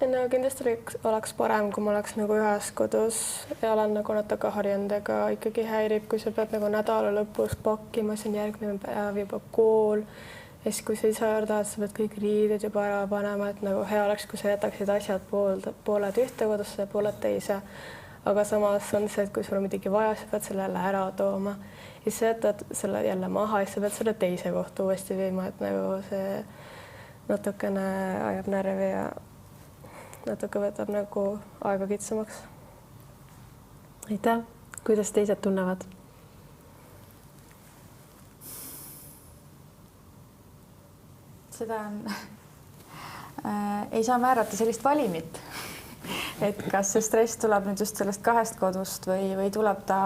D: No kindlasti oleks parem, kui ma oleks nagu ühes kodus ja olen nagu natuke harjunud, ega ikkagi häirib, kui sa pead nagu nädala lõpus pakkima, see on järgmine päev juba kool. Ja siis, kui sa isa juurde tahad, sa pead kõik riided juba ära panema, et nagu hea oleks, kui sa jätaksid asjad pooled ühte kodusse ja pooled teise. Aga samas on see, et kui sul on midagi vaja, sa pead selle jälle ära tooma. Ja siis sa jätad selle jälle maha ja sa pead selle teise kohta uuesti viima, et nagu see natukene ajab närvi ja natuke võtab nagu aega kitsamaks.
A: Aitäh. Kuidas teised tunnevad?
B: Seda on, ei saa määrata sellist valimit, et kas see stress tuleb nüüd just sellest kahest kodust või tuleb ta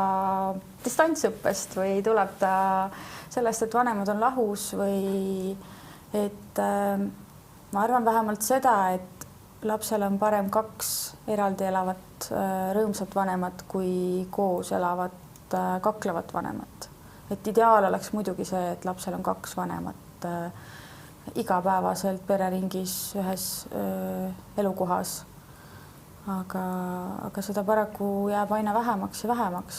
B: distantsõppest või tuleb ta sellest, et vanemad on lahus või et ma arvan vähemalt seda, et lapsel on parem 2 eraldi elavat rõõmsat vanemat kui koos elavat kaklevat vanemat. Et ideaal oleks muidugi see, et lapsel on 2 vanemat igapäevaselt pereringis ühes elukohas. Aga seda paraku jääb aina vähemaks ja vähemaks.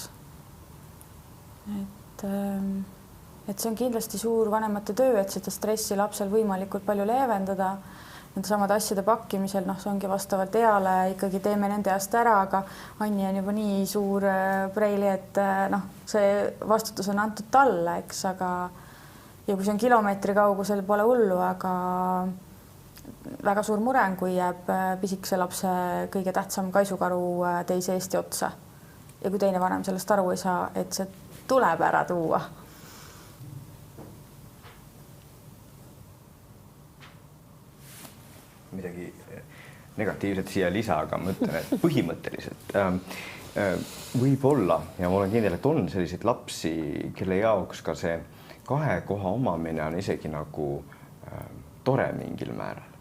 B: Et see on kindlasti suur vanemate töö, et seda stressi lapsel võimalikult palju leevendada. Nende samade asjade pakkimisel, see ongi vastavalt eale, ikkagi teeme nende eest ära, aga Anni on juba nii suur preili, et see vastutus on antud talle, eks, aga ja kui see on kilomeetri kaugusel, pole hullu, aga väga suur mure on, kui jääb pisikese lapse kõige tähtsam kaisukaru teise Eesti otsa. Ja kui teine vanem sellest aru ei saa, et see tuleb ära tuua.
E: Midagi negatiivset siia lisa, aga ma ütlen, et põhimõtteliselt võib-olla ja ma olen kindel, et on selliseid lapsi, kelle jaoks ka see 2 koha omamine on isegi nagu tore mingil määral.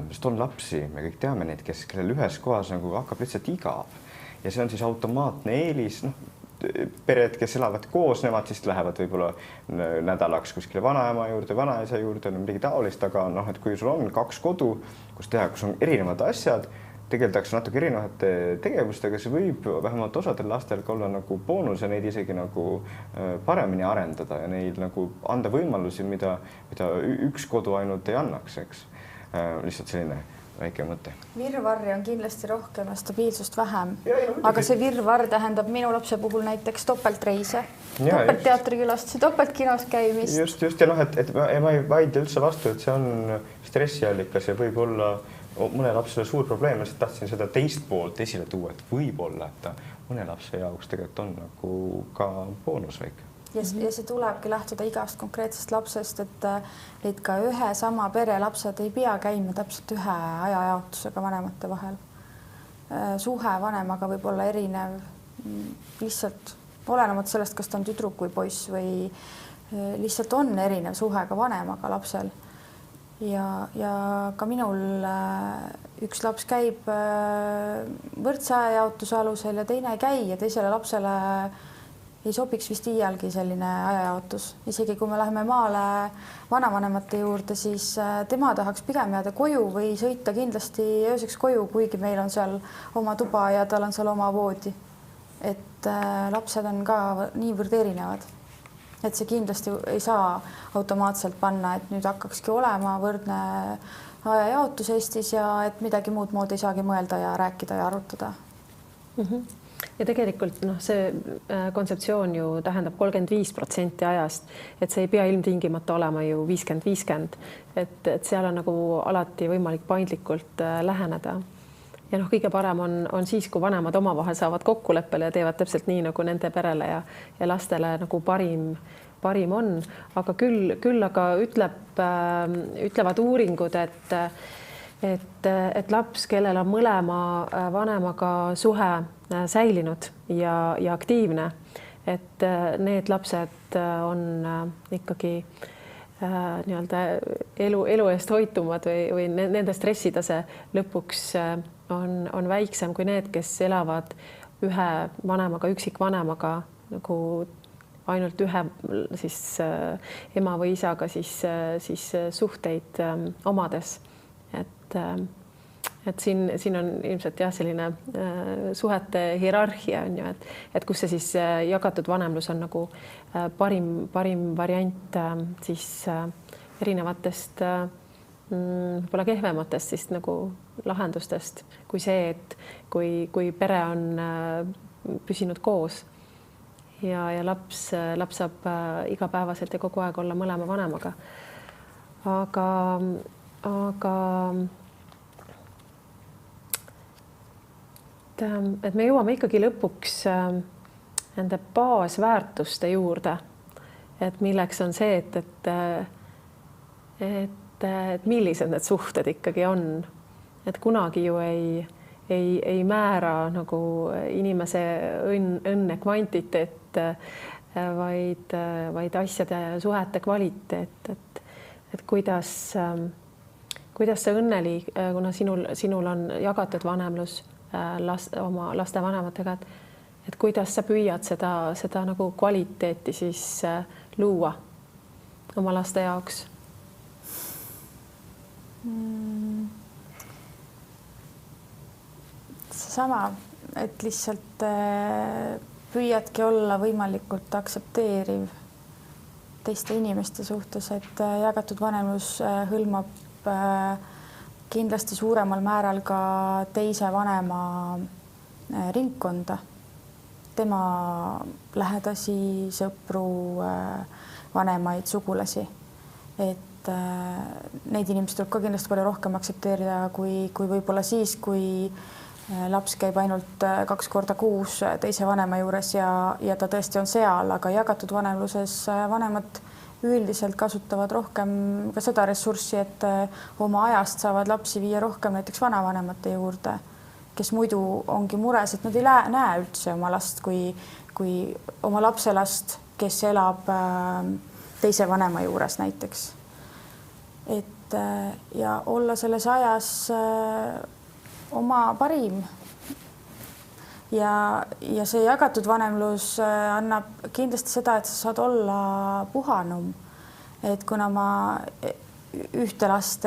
E: Sest on lapsi, me kõik teame neid, kellel ühes kohas nagu hakkab lihtsalt igav ja see on siis automaatne eelis, pered, kes elavad koos, nemad siis lähevad võib-olla nädalaks kuskile vanaema juurde, vanaisa juurde, midagi taolist, aga et kui sul on 2 kodu, kus on erinevad asjad, tegeldakse natuke erinevate tegevustega, see võib vähemalt osadel lastel olla nagu boonus ja neid isegi nagu paremini arendada ja neil nagu anda võimalusi, mida üks kodu ainult ei annaks, eks. Lihtsalt selline väike mõte.
B: Virvarri on kindlasti rohkem ja stabiilsust vähem, aga see virvarr tähendab minu lapse puhul näiteks topeltreise, topelt teatrikülastusi, topelt kinos käimist.
E: Just ja et ma ei vaidle üldse vastu, et see on stressiallikas ja võib olla mõne lapsele suur probleem, ma tahtsin seda teist poolt esile tuua, et võib-olla, et mõne lapse jaoks tegelikult on nagu ka boonus väike.
B: Ja see tulebki lähtuda igast konkreetsest lapsest, et ka ühe sama pere lapsed ei pea käima täpselt ühe ajajaotusega vanemate vahel. Suhe vanemaga võib olla erinev, lihtsalt olenemata sellest, kas ta on tüdruk või poiss või lihtsalt on erinev suhe ka vanemaga lapsel. Ja ka minul üks laps käib võrdse ajajaotuse alusel ja teine ei käi ja teisele lapsele ei sobiks vist iialgi selline ajajaotus. Isegi kui me läheme maale vanavanemate juurde, siis tema tahaks pigem jääda koju või sõita kindlasti ööseks koju, kuigi meil on seal oma tuba ja tal on seal oma voodi. Et lapsed on ka niivõrd erinevad. Et see kindlasti ei saa automaatselt panna, et nüüd hakkakski olema võrdne ajajaotus Eestis ja et midagi muud moodi ei saagi mõelda ja rääkida ja arutada.
A: Ja tegelikult see kontseptsioon ju tähendab 35% ajast, et see ei pea ilmtingimata olema ju 50-50, et seal on nagu alati võimalik paindlikult läheneda. ja noh, kõige parem on siis, kui vanemad omavahel saavad kokkuleppele ja teevad täpselt nii, nagu nende perele ja lastele nagu parim on, aga küll aga ütlevad uuringud, et laps, kellel on mõlema vanemaga suhe säilinud ja aktiivne, et need lapsed on ikkagi nii-öelda elu eest hoitumad või nende stressitase lõpuks on väiksem kui need, kes elavad ühe vanemaga, üksikvanemaga nagu ainult ühe siis ema või isaga siis suhteid omades. Et siin on ilmselt jah, selline suhete hierarhia on ju, et kus see siis jagatud vanemlus on nagu parim variant siis erinevatest võib-olla kehvematest siis nagu lahendustest kui see, et kui pere on püsinud koos ja laps saab igapäevaselt ja kogu aeg olla mõlema vanemaga. Aga et me jõuame ikkagi lõpuks nende baasväärtuste juurde, et milleks on see, et millised need suhted ikkagi on, et kunagi ju ei määra nagu inimese õnne kvantiteet, vaid asjade suhete kvaliteet, et kuidas see õnnelik, kuna sinul on jagatud vanemlus oma laste vanematega, et kuidas sa püüad seda nagu kvaliteeti siis luua oma laste jaoks?
B: Seesama, et lihtsalt püüadki olla võimalikult aktsepteeriv teiste inimeste suhtes, et jagatud vanemlus hõlmab kindlasti suuremal määral ka teise vanema ringkonda, tema lähedasi, sõpru, vanemaid, sugulasi. Et neid inimesi tuleb ka kindlasti palju rohkem aktsepteerida kui võib-olla siis, kui laps käib ainult 2 korda kuus teise vanema juures ja ta tõesti on seal, aga jagatud vanemluses vanemad üldiselt kasutavad rohkem ka seda ressurssi, et oma ajast saavad lapsi viia rohkem näiteks vanavanemate juurde, kes muidu ongi mures, et nad ei näe üldse oma last kui oma lapselast, kes elab teise vanema juures näiteks. Et ja olla selles ajas oma parim. Ja see jagatud vanemlus annab kindlasti seda, et sa saad olla puhanum. Et kuna ma ühte last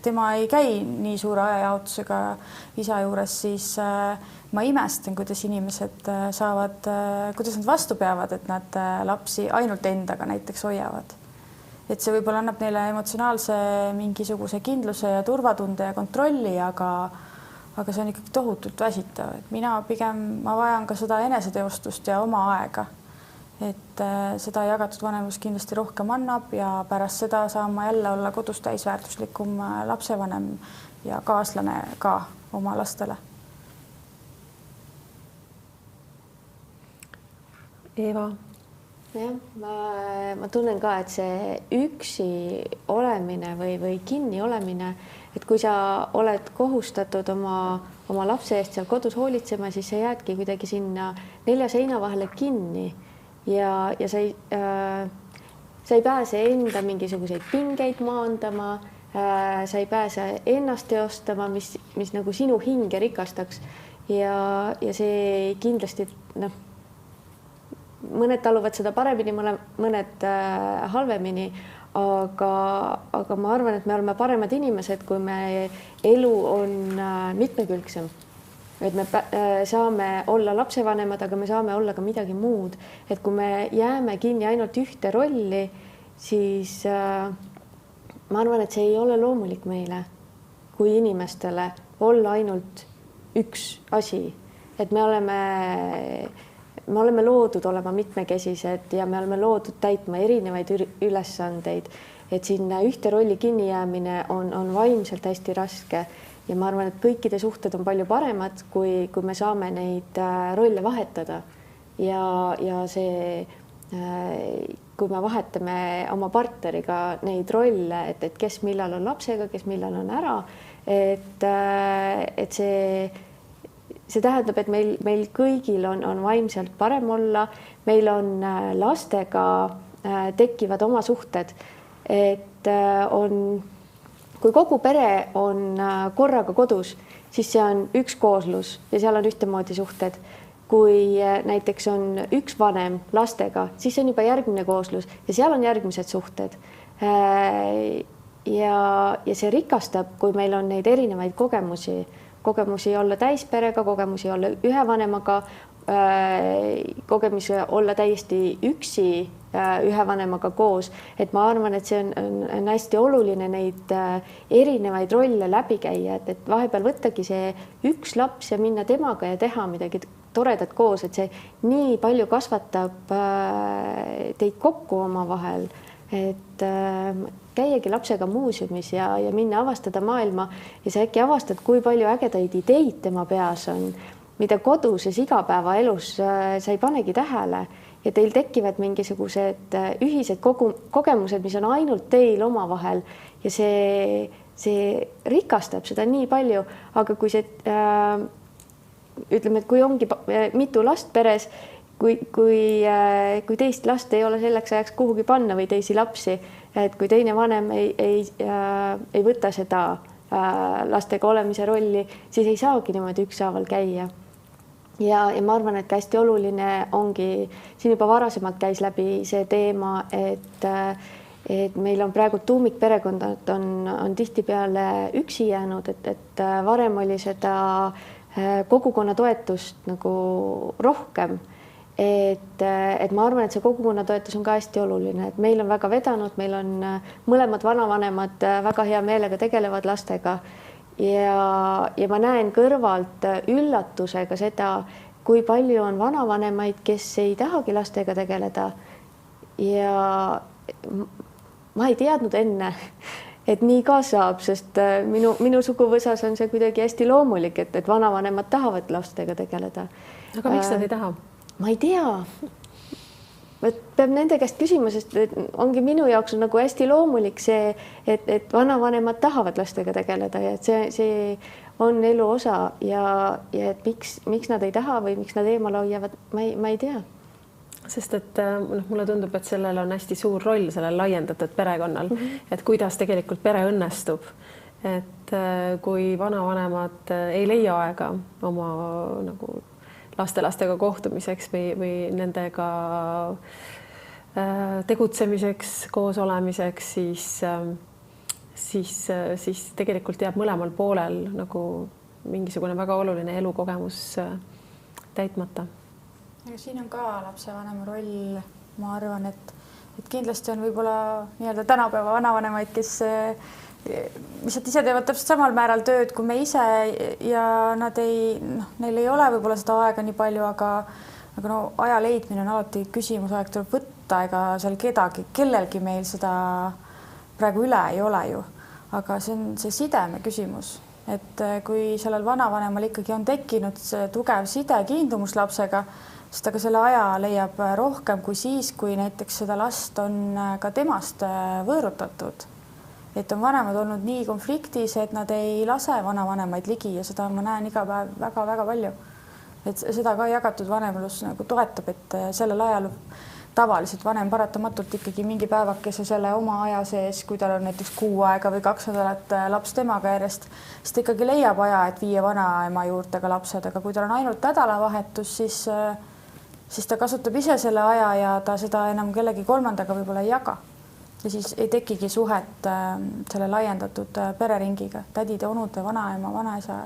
B: tema ei käi nii suure ajajaotusega isa juures, siis ma imestan, kuidas inimesed kuidas nad vastu peavad, et nad lapsi ainult endaga näiteks hoiavad. Et see võib-olla annab neile emotsionaalse mingisuguse kindluse ja turvatunde ja kontrolli, aga see on ikkagi tohutult väsitav, et ma vajan ka seda eneseteostust ja oma aega, et seda jagatud vanemlus kindlasti rohkem annab ja pärast seda saan ma jälle olla kodus täisväärtuslikum lapsevanem ja kaaslane ka oma lastele.
A: Eeva?
C: Jah, ma tunnen ka, et see üksi olemine või kinni olemine, et kui sa oled kohustatud oma lapse eest seal kodus hoolitsema, siis sa jäädki kuidagi sinna 4 seina vahele kinni ja sa ei pääse enda mingisuguseid pingeid maandama, sa ei pääse ennast teostama, mis nagu sinu hinge rikastaks ja see kindlasti mõned taluvad seda paremini, mõned halvemini, aga ma arvan, et me oleme paremad inimesed, kui me elu on mitmekülgsem. Et me saame olla lapsevanemad, aga me saame olla ka midagi muud. Et kui me jääme kinni ainult ühte rolli, siis ma arvan, et see ei ole loomulik meile kui inimestele olla ainult üks asi. Et me oleme loodud olema mitmekesised ja me oleme loodud täitma erinevaid ülesandeid, et sinna ühte rolli kinni jäämine on vaimselt hästi raske ja ma arvan, et kõikide suhted on palju paremad, kui me saame neid rolle vahetada ja see, kui me vahetame oma partneriga neid rolle, et kes millal on lapsega, kes millal on ära, et see tähendab, et meil kõigil on vaimselt parem olla, meil on lastega tekivad oma suhted, et kui kogu pere on korraga kodus, siis see on üks kooslus ja seal on ühtemoodi suhted. Kui näiteks on üks vanem lastega, siis on juba järgmine kooslus ja seal on järgmised suhted. Ja see rikastab, kui meil on neid erinevaid kogemusi olla täisperega, kogemusi olla ühe vanemaga, kogemusi olla täiesti üksi ühe vanemaga koos, et ma arvan, et see on hästi oluline neid erinevaid rolle läbi käia, et vahepeal võttagi see üks laps ja minna temaga ja teha midagi toredat koos, et see nii palju kasvatab teid kokku omavahel, et käiagi lapsega muuseumis ja minna avastada maailma ja sa äkki avastad, kui palju ägedaid ideid tema peas on, mida koduses igapäevaelus sa ei panegi tähele ja teil tekivad mingisugused ühised kogemused, mis on ainult teil omavahel ja see rikastab seda nii palju, aga kui see ütleme, et kui ongi mitu last peres, kui teist last ei ole selleks ajaks kuhugi panna või teisi lapsi, et kui teine vanem ei võta seda lastega olemise rolli, siis ei saagi niimoodi ükshaaval käia. Ja ma arvan, et hästi oluline ongi, siin juba varasemalt käis läbi see teema, et meil on praegu tuumikperekondad on tihtipeale üksi jäänud, et varem oli seda kogukonna toetust nagu rohkem. Et ma arvan, et see kogukonna toetus on ka hästi oluline, et meil on väga vedanud, meil on mõlemad vanavanemad väga hea meelega tegelevad lastega ja ma näen kõrvalt üllatusega seda, kui palju on vanavanemaid, kes ei tahagi lastega tegeleda ja ma ei teadnud enne, et nii ka saab, sest minu suguvõsas on see kuidagi hästi loomulik, et vanavanemad tahavad lastega tegeleda.
A: Aga miks nad ei taha?
C: Ma ei tea. Peab nende käest küsima, sest ongi minu jaoks nagu hästi loomulik see, et vanavanemad tahavad lastega tegeleda ja et see on elu osa ja et miks nad ei taha või miks nad eemale hoiavad, ma ei tea.
A: Sest et mulle tundub, et sellel on hästi suur roll sellel laiendatud perekonnal, et kuidas tegelikult pere õnnestub. Et kui vanavanemad ei leia aega oma nagu lastelastega kohtumiseks või nendega tegutsemiseks, koos olemiseks, siis tegelikult jääb mõlemal poolel nagu mingisugune väga oluline elukogemus täitmata.
B: Ja siin on ka lapsevanema roll, ma arvan, et kindlasti on võib-olla nii-öelda tänapäeva vanavanemaid, kes lihtsalt ise teevad täpselt samal määral tööd kui me ise ja neil ei ole võib-olla seda aega nii palju, aga no aja leidmine on alati küsimus, aeg tuleb võtta, ega seal kellelgi meil seda praegu üle ei ole ju, aga see on see sideme küsimus, et kui sellel vanavanemal ikkagi on tekkinud see tugev side, kiindumus lapsega, sest aga selle aja leiab rohkem kui siis, kui näiteks seda last on ka temast võõrutatud. Et on vanemad olnud nii konfliktis, et nad ei lase vanavanemaid ligi ja seda ma näen iga päev väga-väga palju. Et seda ka jagatud vanemlus nagu toetab, et sellel ajal tavaliselt vanem paratamatult ikkagi mingi päevakese selle oma aja sees, kui tal on näiteks 6 aega või 2 nädalat laps temaga järjest, siis ta ikkagi leiab aja, et viia vanaema juurde ka lapsed, aga kui tal on ainult nädalavahetus, siis ta kasutab ise selle aja ja ta seda enam kellegi kolmandaga võib-olla ei jaga. Ja siis ei tekigi suhet selle laiendatud pereringiga, tädide, onude, vanaema, vanaisa,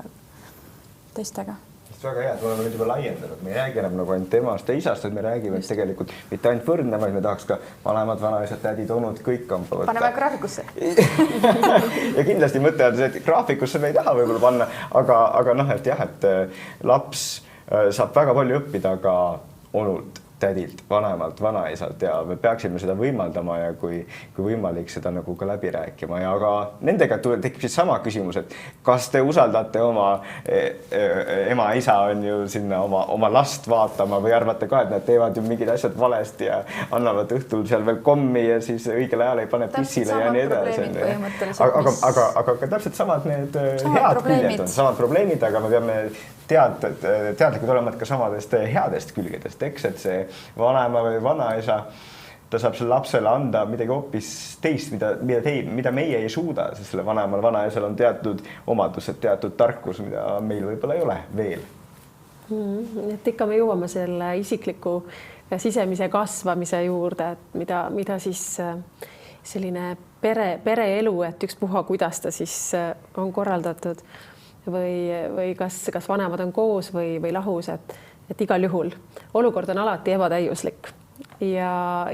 B: teistega.
E: Väga hea, et me oleme nüüd juba laiendanud, me ei räägi enam nagu ainult temast ja isast, et me räägime tegelikult mitte ainult võrdne, vaid me tahaks ka vanemad, vanaisad, tädid, onud, kõik kampa võtta.
B: Paneme graafikusse.
E: Ja kindlasti mõte on see, et graafikusse me ei taha võib-olla panna, aga noh, et jah, et laps saab väga palju õppida ka onult tädilt, vanemalt, vanaisalt ja me peaksime seda võimaldama ja kui võimalik, seda nagu ka läbi rääkima ja aga nendega tekib siis sama küsimus, et kas te usaldate oma ema, isa on ju sinna oma last vaatama või arvate ka, et nad teevad ju mingid asjad valesti ja annavad õhtul seal veel kommi ja siis õigel ajal ei pane pissile ja nii edasi. Aga ka täpselt samad need head küljed on, samad probleemid, aga me peame teadlikud olema ka samadest headest külgedest, eks, et see vanema või vanaisa, ta saab selle lapsele anda midagi hoopis teist, mida meie ei suuda, sest selle vanemal vanaisal on teatud omadused, teatud tarkus, mida meil võib-olla ei ole veel.
A: Et ikka me jõuame selle isikliku sisemise kasvamise juurde, et mida siis selline pereelu, et ükspuha, kuidas ta siis on korraldatud või kas vanemad on koos või lahus, et igal juhul olukord on alati ebatäiuslik ja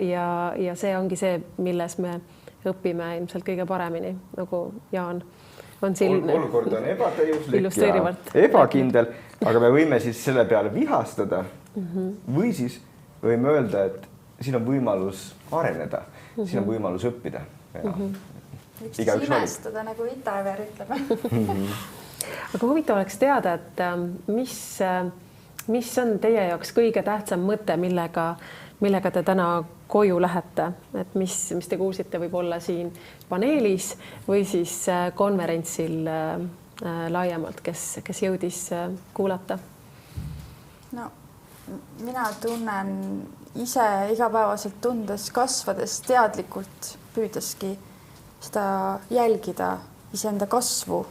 A: see ongi see, milles me õpime ilmselt kõige paremini, nagu Jaan on siin.
E: Olukord on ebatäiuslik ja ebakindel, aga me võime siis selle peale vihastada või siis võime öelda, et siin on võimalus areneda, siin on võimalus õppida.
B: Üksteist imestada, nagu Itaver ütleb.
A: Aga huvitav oleks teada, et mis on teie jaoks kõige tähtsam mõte, millega te täna koju lähete, et mis te kuulsite võib-olla siin paneelis või siis konverentsil laiemalt, kes jõudis kuulata?
B: No, mina tunnen ise igapäevaselt tundes, kasvades teadlikult, püüdeski seda jälgida, iseenda kasvu.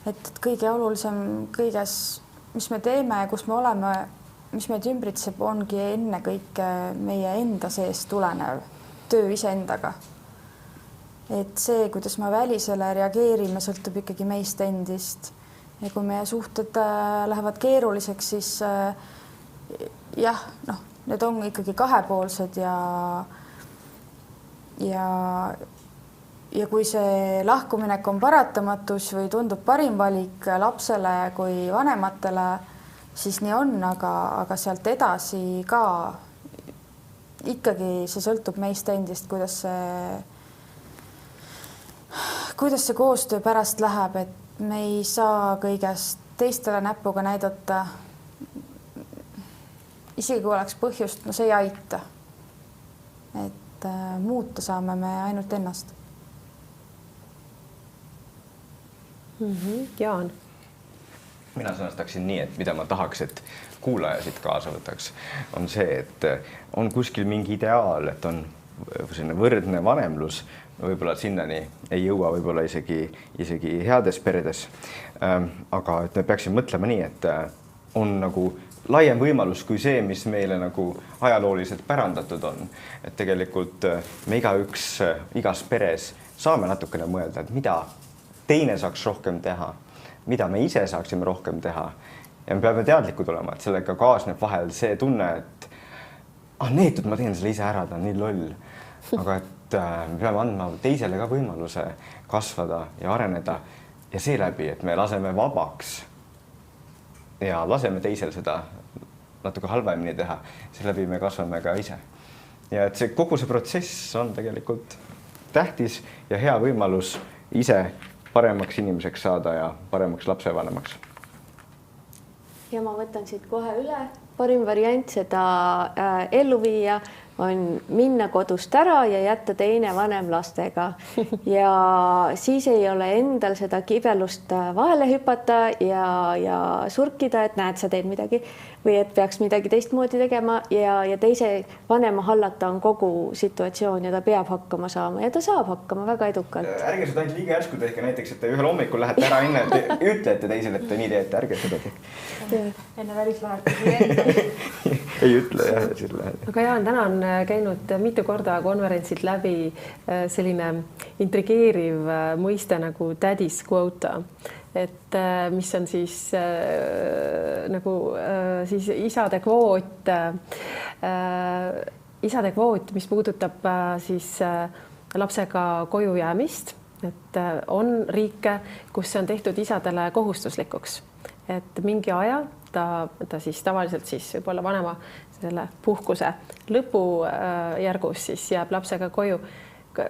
B: Et kõige olulisem kõiges, mis me teeme, kus me oleme, mis meid ümbritseb, ongi ennekõike meie enda seest tulenev töö iseendaga. Et see, kuidas me välisele reageerime, sõltub ikkagi meist endist. Ja kui meie suhted lähevad keeruliseks, siis jah, need on ikkagi kahepoolsed ja kui see lahkuminek on paratamatus või tundub parim valik lapsele kui vanematele, siis nii on, aga sealt edasi ka ikkagi see sõltub meist endist, kuidas see koostöö pärast läheb, et me ei saa kõigest teistele näpuga näidata. Isegi kui oleks põhjust, see ei aita. Et muuta saame me ainult ennast.
A: Jaan.
E: Mina sõnastaksin nii, et mida ma tahaks, et kuulaja siit kaasa võtaks, on see, et on kuskil mingi ideaal, et on selline võrdne vanemlus, võib-olla sinnani ei jõua võib-olla isegi heades peredes. Aga et me peaksime mõtlema nii, et on nagu laiem võimalus kui see, mis meile nagu ajalooliselt pärandatud on. Et tegelikult me igaüks, igas peres saame natukene mõelda, et mida teine saaks rohkem teha, mida me ise saaksime rohkem teha. Ja me peame teadlikud olema, et sellega kaasneb vahel see tunne, et neetud, ma teen selle ise ära, ta on nii loll. Aga et me peame andma teisele ka võimaluse kasvada ja areneda ja seeläbi, et me laseme vabaks ja laseme teisel seda natuke halvemini teha, seeläbi me kasvame ka ise. Ja et kogu see protsess on tegelikult tähtis ja hea võimalus ise paremaks inimeseks saada ja paremaks lapsevanemaks.
C: Ja ma võtan siit kohe üle. Parim variant seda ellu viia on minna kodust ära ja jätta teine vanem lastega. Ja siis ei ole endal seda kibelust vahele hüpata ja surkida, et näed, sa teed midagi või et peaks midagi teistmoodi tegema ja teise vanema hallata on kogu situatsioon ja ta peab hakkama saama ja ta saab hakkama väga edukalt.
E: Ärge seda ainult liiga järsku tehke, näiteks, et te ühel hommikul lähete ära enne, ütlete teisele, et te nii teete, ärge seda tehke.
B: Enne välislähetusi
E: ei ütle jah, siis lähed.
A: Aga Jaan, täna on käinud mitu korda konverentsilt läbi selline intrigeeriv mõiste nagu daddy's quota, et mis on siis nagu siis isade kvoot, mis puudutab siis lapsega koju jäämist, et on riike, kus see on tehtud isadele kohustuslikuks et mingi aja ta siis tavaliselt siis võib-olla vanema selle puhkuse lõpujärgus siis jääb lapsega koju.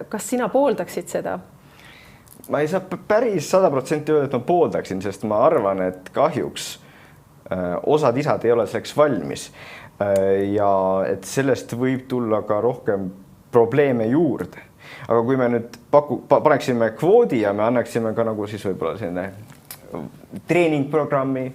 A: Kas sina pooldaksid seda?
E: Ma ei saa päris 100% öelda, et ma pooldaksin, sest ma arvan, et kahjuks osad isad ei ole selleks valmis ja et sellest võib tulla ka rohkem probleeme juurde. Aga kui me nüüd paneksime kvoodi ja me annaksime ka nagu siis võib-olla selline treeningprogrammi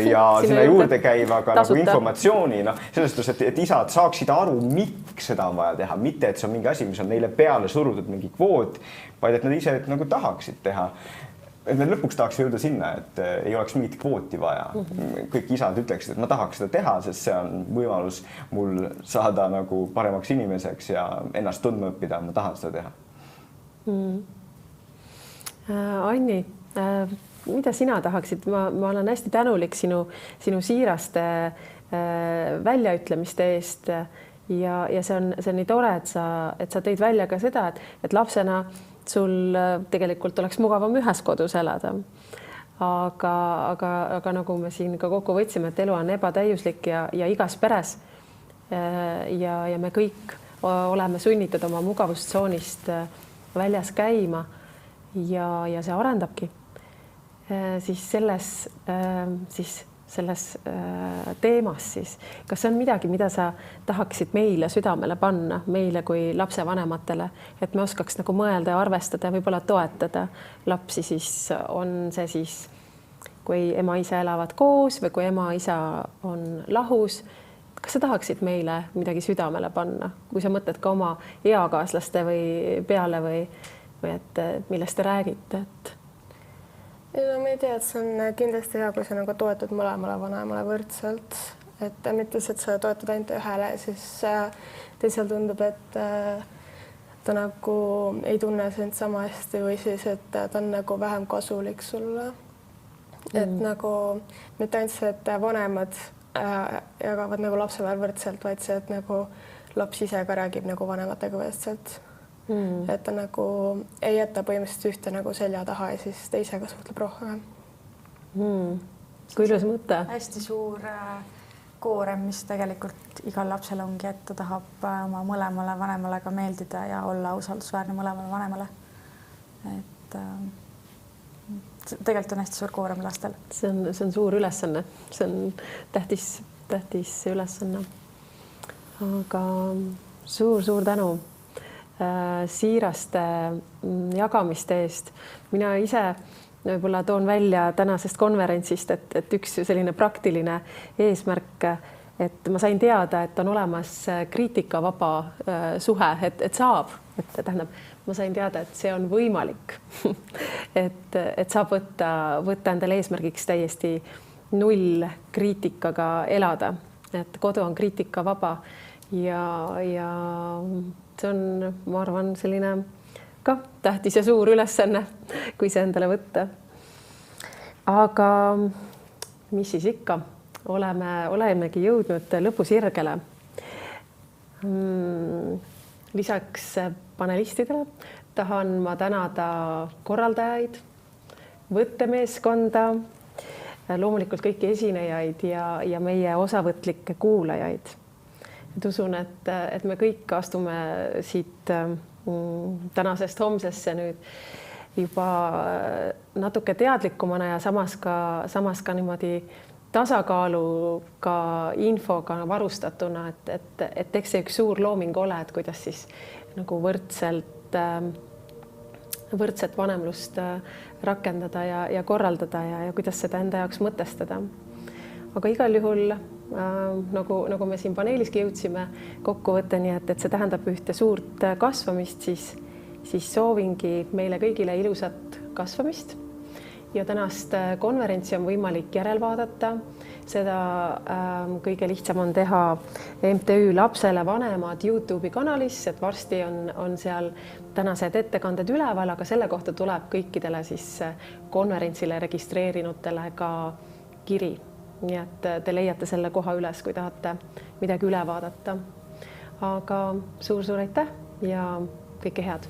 E: ja sinna juurde käiva ka nagu informatsiooni, selles suhtes, et isad saaksid aru, miks seda on vaja teha, mitte et see on mingi asi, mis on neile peale surutud mingi kvoot, vaid et nad ise nagu tahaksid teha. Et me lõpuks tahaks jõuda sinna, et ei oleks mingit kvooti vaja. Kõik isad ütleksid, et ma tahaks seda teha, sest see on võimalus mul saada nagu paremaks inimeseks ja ennast tundma õppida, ma tahan seda teha.
A: Anni, mida sina tahaksid? Ma olen hästi tänulik sinu siiraste väljaütlemiste eest ja see on nii tore, et sa tõid välja ka seda, et lapsena sul tegelikult oleks mugavam ühes kodus elada. Aga nagu me siin ka kokku võtsime, et elu on ebatäiuslik ja igas peres ja me kõik oleme sunnitud oma mugavustsoonist väljas käima ja see arendabki. Siis selles teemas siis, kas see on midagi, mida sa tahaksid meile südamele panna, meile kui lapsevanematele, et me oskaks nagu mõelda ja arvestada ja võib-olla toetada lapsi, siis on see siis, kui ema-isa elavad koos või kui ema-isa on lahus. Kas sa tahaksid meile midagi südamele panna, kui sa mõtled ka oma eakaaslaste või peale või et millest te räägite, et
D: ma ei tea, et see on kindlasti hea, kui sa nagu toetud mõlemale vanemale võrdselt, et mitte lihtsalt sa toetud ainult ühele, siis teisel tundub, et ta nagu ei tunne sind sama hästi või siis, et ta on nagu vähem kasulik sulle. Et nagu mitte ainult see, et vanemad jagavad nagu lapse vahel võrdselt, vaid see, et nagu laps ise ka räägib nagu vanematega võrdselt. Et ta nagu ei jäta põhimõtteliselt ühte nagu selja taha ja siis teisega suhtleb rohkem.
A: Kui ilus mõte.
B: Hästi suur koorem, mis tegelikult igal lapsel ongi, et ta tahab oma mõlemale vanemale ka meeldida ja olla usaldusväärne mõlemale vanemale. Et tegelikult on hästi suur koorem lastel. See
A: on suur ülesanne. See on tähtis ülesanne. Aga suur tänu siiraste jagamiste eest. Mina ise võib-olla toon välja tänasest konverentsist, et üks selline praktiline eesmärk, et ma sain teada, et on olemas kriitikavaba suhe, et saab, et tähendab, ma sain teada, et see on võimalik. et saab võtta endale eesmärgiks täiesti null kriitikaga elada, et kodu on kriitikavaba ja see on, ma arvan, selline ka tähtis ja suur ülesanne, kui see endale võtta. Aga mis siis ikka, olemegi jõudnud lõpusirgele. Lisaks panelistidele tahan ma tänada korraldajaid, võttemeeskonda, loomulikult kõiki esinejaid ja meie osavõtlikke kuulajaid. Et usun, et me kõik astume siit tänasest homsesse nüüd juba natuke teadlikumana ja samas ka niimoodi tasakaaluga infoga varustatuna, et eks see üks suur looming ole, et kuidas siis nagu võrdset vanemlust rakendada ja korraldada ja kuidas seda enda jaoks mõtestada. Aga igal juhul nagu me siin paneeliski jõudsime kokkuvõtteni, et see tähendab ühte suurt kasvamist, siis soovingi meile kõigile ilusat kasvamist ja tänast konverentsi on võimalik järelvaadata. Seda kõige lihtsam on teha MTÜ Lapsele Vanemad YouTube'i kanalis, et varsti on seal tänased ettekanded üleval, aga selle kohta tuleb kõikidele siis konverentsile registreerinutele ka kiri. Nii et te leiate selle koha üles, kui tahate midagi üle vaadata. Aga suur aitäh ja kõike head!